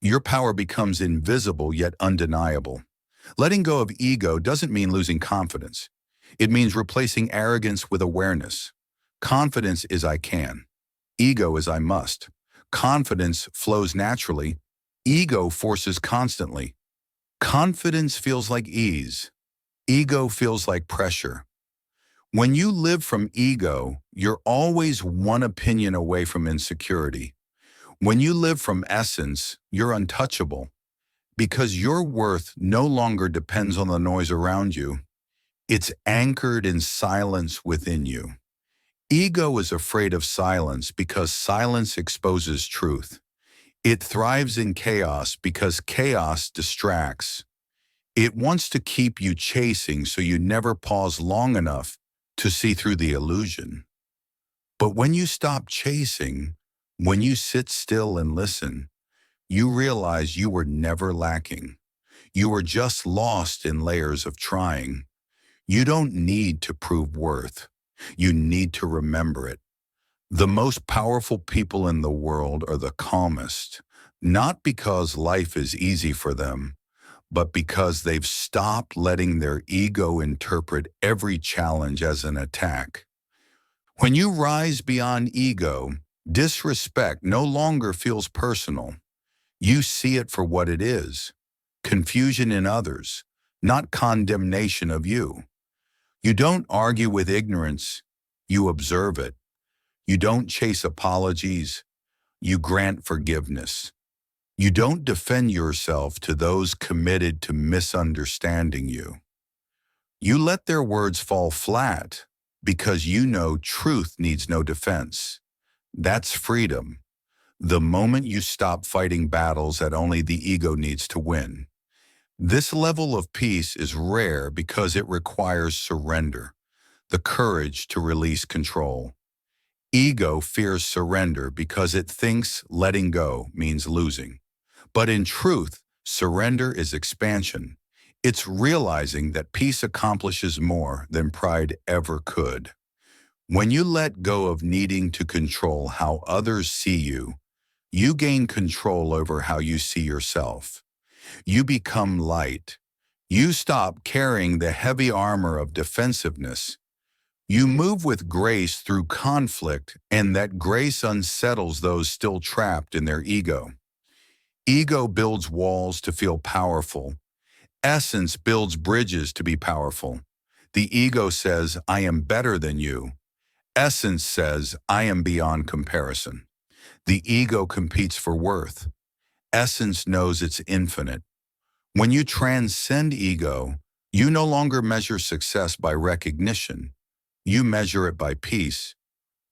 Your power becomes invisible yet undeniable. Letting go of ego doesn't mean losing confidence. It means replacing arrogance with awareness. Confidence is I can. Ego is I must. Confidence flows naturally. Ego forces constantly. Confidence feels like ease. Ego feels like pressure. When you live from ego, you're always one opinion away from insecurity. When you live from essence, you're untouchable because your worth no longer depends on the noise around you. It's anchored in silence within you. Ego is afraid of silence because silence exposes truth. It thrives in chaos because chaos distracts. It wants to keep you chasing so you never pause long enough to see through the illusion. But when you stop chasing, when you sit still and listen, you realize you were never lacking. You were just lost in layers of trying. You don't need to prove worth. You need to remember it. The most powerful people in the world are the calmest, not because life is easy for them, but because they've stopped letting their ego interpret every challenge as an attack. When you rise beyond ego, disrespect no longer feels personal. You see it for what it is, confusion in others, not condemnation of you. You don't argue with ignorance, you observe it. You don't chase apologies, you grant forgiveness. You don't defend yourself to those committed to misunderstanding you. You let their words fall flat because you know truth needs no defense. That's freedom. The moment you stop fighting battles that only the ego needs to win. This level of peace is rare because it requires surrender, the courage to release control. Ego fears surrender because it thinks letting go means losing. But in truth, surrender is expansion. It's realizing that peace accomplishes more than pride ever could. When you let go of needing to control how others see you, you gain control over how you see yourself. You become light. You stop carrying the heavy armor of defensiveness. You move with grace through conflict, and that grace unsettles those still trapped in their ego. Ego builds walls to feel powerful. Essence builds bridges to be powerful. The ego says, I am better than you. Essence says, I am beyond comparison. The ego competes for worth. Essence knows it's infinite. When you transcend ego, you no longer measure success by recognition. You measure it by peace.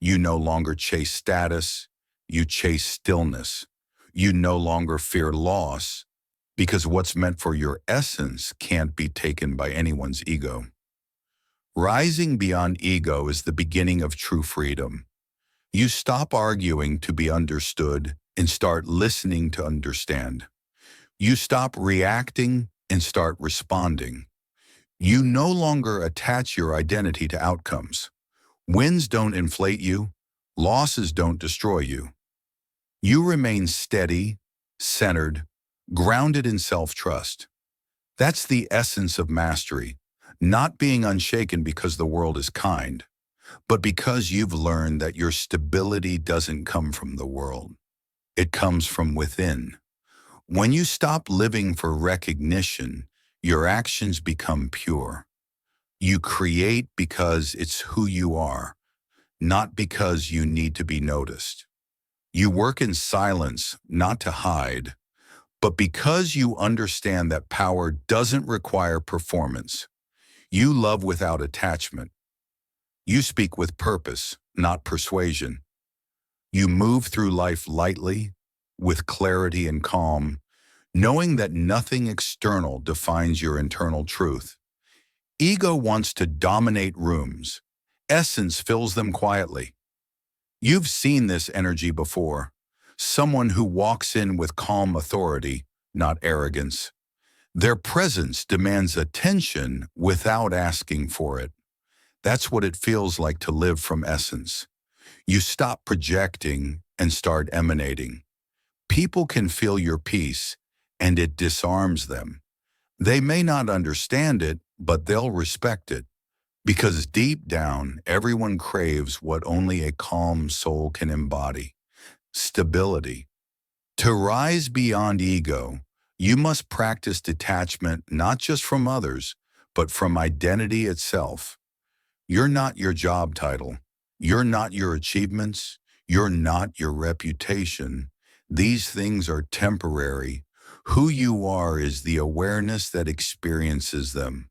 You no longer chase status. You chase stillness. You no longer fear loss because what's meant for your essence can't be taken by anyone's ego. Rising beyond ego is the beginning of true freedom. You stop arguing to be understood and start listening to understand. You stop reacting and start responding. You no longer attach your identity to outcomes. Wins don't inflate you. Losses don't destroy you. You remain steady, centered, grounded in self-trust. That's the essence of mastery, not being unshaken because the world is kind, but because you've learned that your stability doesn't come from the world. It comes from within. When you stop living for recognition, your actions become pure. You create because it's who you are, not because you need to be noticed. You work in silence, not to hide, but because you understand that power doesn't require performance. You love without attachment. You speak with purpose, not persuasion. You move through life lightly, with clarity and calm, knowing that nothing external defines your internal truth. Ego wants to dominate rooms. Essence fills them quietly. You've seen this energy before. Someone who walks in with calm authority, not arrogance. Their presence demands attention without asking for it. That's what it feels like to live from essence. You stop projecting and start emanating. People can feel your peace, and it disarms them. They may not understand it, but they'll respect it. Because deep down, everyone craves what only a calm soul can embody: stability. To rise beyond ego, you must practice detachment not just from others, but from identity itself. You're not your job title. You're not your achievements. You're not your reputation. These things are temporary. Who you are is the awareness that experiences them.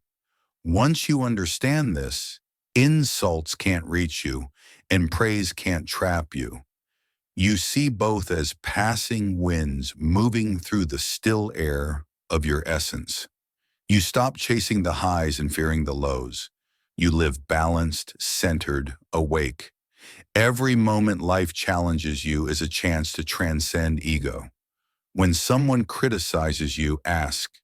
Once you understand this, insults can't reach you, and praise can't trap you. You see both as passing winds moving through the still air of your essence. You stop chasing the highs and fearing the lows. You live balanced, centered, awake. Every moment life challenges you is a chance to transcend ego. When someone criticizes you, ask,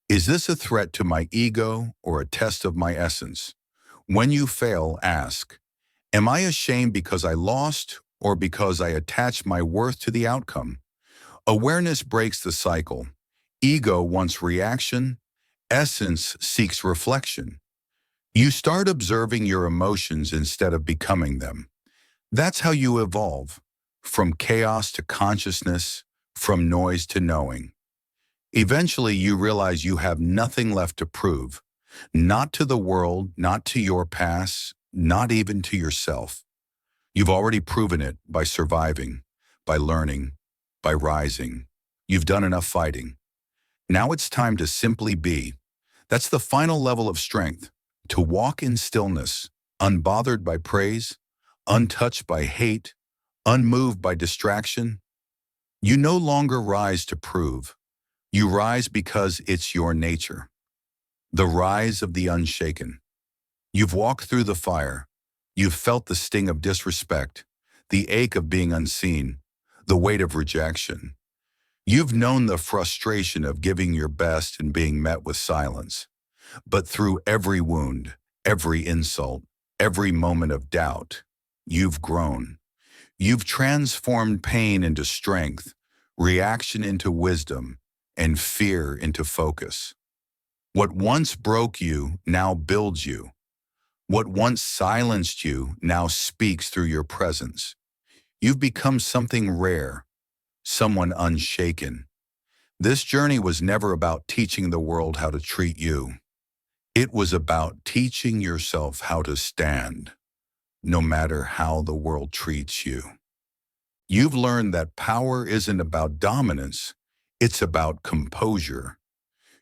is this a threat to my ego or a test of my essence? When you fail, ask, am I ashamed because I lost or because I attached my worth to the outcome? Awareness breaks the cycle. Ego wants reaction. Essence seeks reflection. You start observing your emotions instead of becoming them. That's how you evolve, from chaos to consciousness, from noise to knowing. Eventually, you realize you have nothing left to prove, not to the world, not to your past, not even to yourself. You've already proven it by surviving, by learning, by rising. You've done enough fighting. Now it's time to simply be. That's the final level of strength, to walk in stillness, unbothered by praise, untouched by hate, unmoved by distraction. You no longer rise to prove. You rise because it's your nature. The rise of the unshaken. You've walked through the fire. You've felt the sting of disrespect, the ache of being unseen, the weight of rejection. You've known the frustration of giving your best and being met with silence. But through every wound, every insult, every moment of doubt, you've grown. You've transformed pain into strength, reaction into wisdom, and fear into focus. What once broke you now builds you. What once silenced you now speaks through your presence. You've become something rare, someone unshaken. This journey was never about teaching the world how to treat you. It was about teaching yourself how to stand, no matter how the world treats you. You've learned that power isn't about dominance, it's about composure.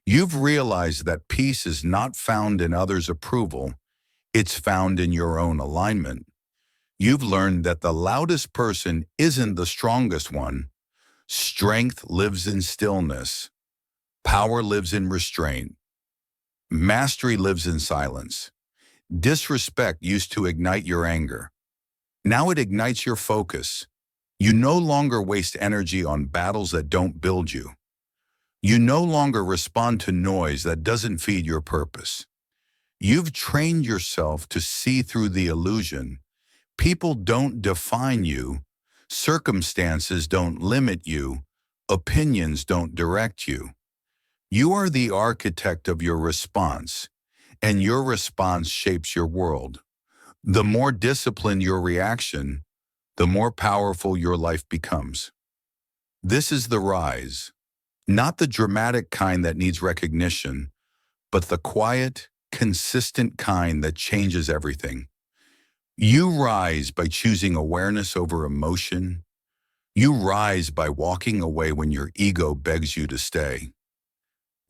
You've realized that peace is not found in others' approval, it's found in your own alignment. You've learned that the loudest person isn't the strongest one. Strength lives in stillness. Power lives in restraint. Mastery lives in silence. Disrespect used to ignite your anger. Now it ignites your focus. You no longer waste energy on battles that don't build you. You no longer respond to noise that doesn't feed your purpose. You've trained yourself to see through the illusion. People don't define you. Circumstances don't limit you. Opinions don't direct you. You are the architect of your response, and your response shapes your world. The more disciplined your reaction, the more powerful your life becomes. This is the rise, not the dramatic kind that needs recognition, but the quiet, consistent kind that changes everything. You rise by choosing awareness over emotion. You rise by walking away when your ego begs you to stay.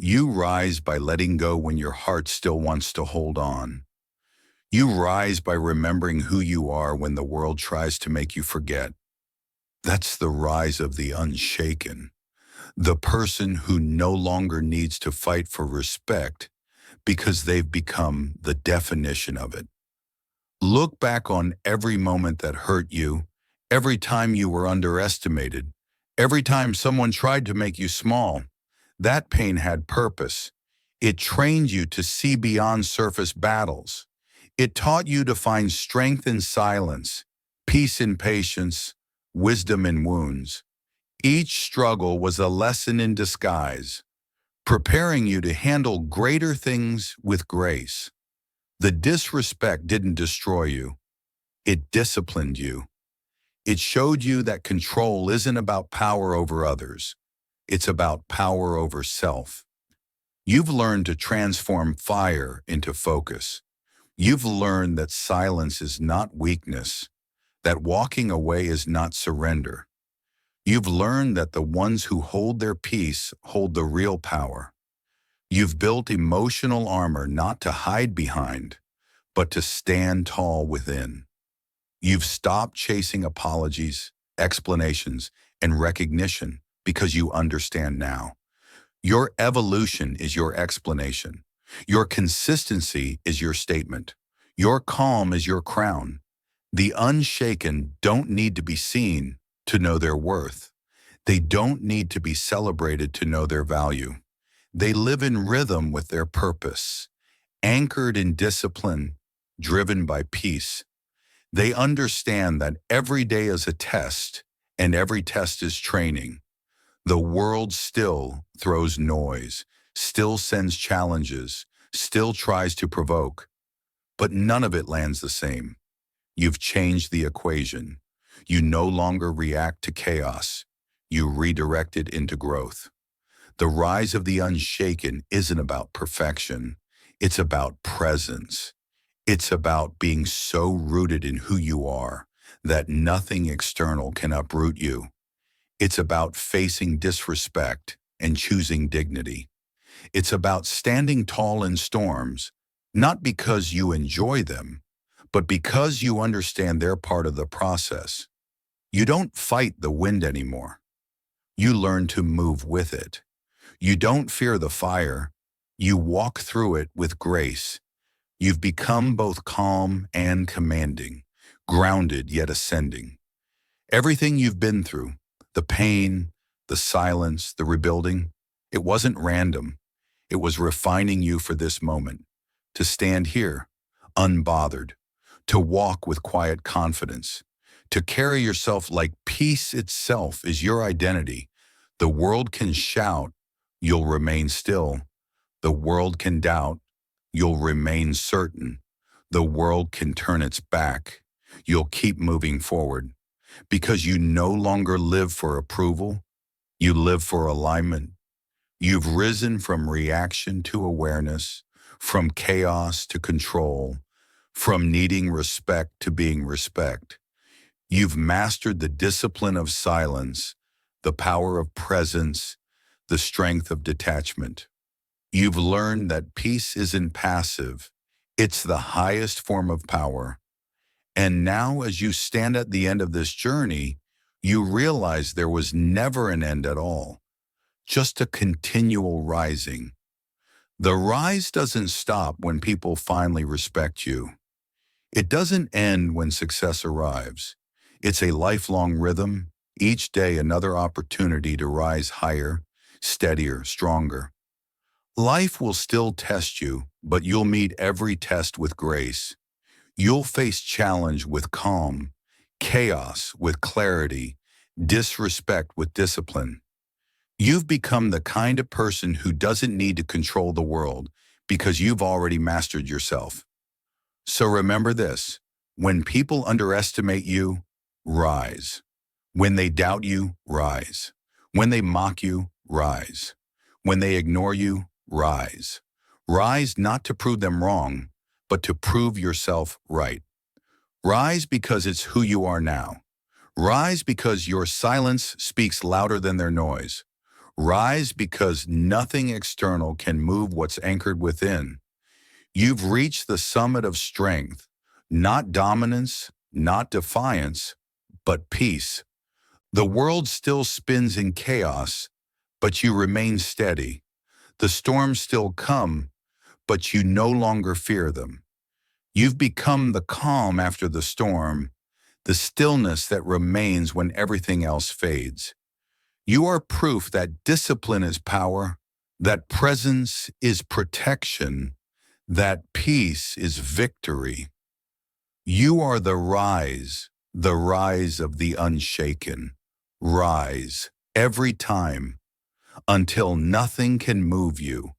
You rise by letting go when your heart still wants to hold on. You rise by remembering who you are when the world tries to make you forget. That's the rise of the unshaken, the person who no longer needs to fight for respect because they've become the definition of it. Look back on every moment that hurt you, every time you were underestimated, every time someone tried to make you small. That pain had purpose. It trained you to see beyond surface battles. It taught you to find strength in silence, peace in patience, wisdom in wounds. Each struggle was a lesson in disguise, preparing you to handle greater things with grace. The disrespect didn't destroy you. It disciplined you. It showed you that control isn't about power over others. It's about power over self. You've learned to transform fire into focus. You've learned that silence is not weakness, that walking away is not surrender. You've learned that the ones who hold their peace hold the real power. You've built emotional armor not to hide behind, but to stand tall within. You've stopped chasing apologies, explanations, and recognition because you understand now. Your evolution is your explanation. Your consistency is your statement. Your calm is your crown. The unshaken don't need to be seen to know their worth. They don't need to be celebrated to know their value. They live in rhythm with their purpose, anchored in discipline, driven by peace. They understand that every day is a test, and every test is training. The world still throws noise, still sends challenges, still tries to provoke, but none of it lands the same. You've changed the equation. You no longer react to chaos. You redirect it into growth. The rise of the unshaken isn't about perfection. It's about presence. It's about being so rooted in who you are that nothing external can uproot you. It's about facing disrespect and choosing dignity. It's about standing tall in storms, not because you enjoy them, but because you understand they're part of the process. You don't fight the wind anymore. You learn to move with it. You don't fear the fire. You walk through it with grace. You've become both calm and commanding, grounded yet ascending. Everything you've been through, the pain, the silence, the rebuilding, it wasn't random. It was refining you for this moment, to stand here, unbothered, to walk with quiet confidence, to carry yourself like peace itself is your identity. The world can shout, you'll remain still. The world can doubt, you'll remain certain. The world can turn its back. You'll keep moving forward because you no longer live for approval. You live for alignment. You've risen from reaction to awareness, from chaos to control, from needing respect to being respect. You've mastered the discipline of silence, the power of presence, the strength of detachment. You've learned that peace isn't passive. It's the highest form of power. And now, as you stand at the end of this journey, you realize there was never an end at all, just a continual rising. The rise doesn't stop when people finally respect you. It doesn't end when success arrives. It's a lifelong rhythm, each day another opportunity to rise higher, steadier, stronger. Life will still test you, but you'll meet every test with grace. You'll face challenge with calm, chaos with clarity, disrespect with discipline. You've become the kind of person who doesn't need to control the world because you've already mastered yourself. So remember this: when people underestimate you, rise. When they doubt you, rise. When they mock you, rise. When they ignore you, rise. Rise not to prove them wrong, but to prove yourself right. Rise because it's who you are now. Rise because your silence speaks louder than their noise. Rise because nothing external can move what's anchored within. You've reached the summit of strength, not dominance, not defiance, but peace. The world still spins in chaos, but you remain steady. The storms still come, but you no longer fear them. You've become the calm after the storm, the stillness that remains when everything else fades. You are proof that discipline is power, that presence is protection, that peace is victory. You are the rise of the unshaken. Rise every time until nothing can move you.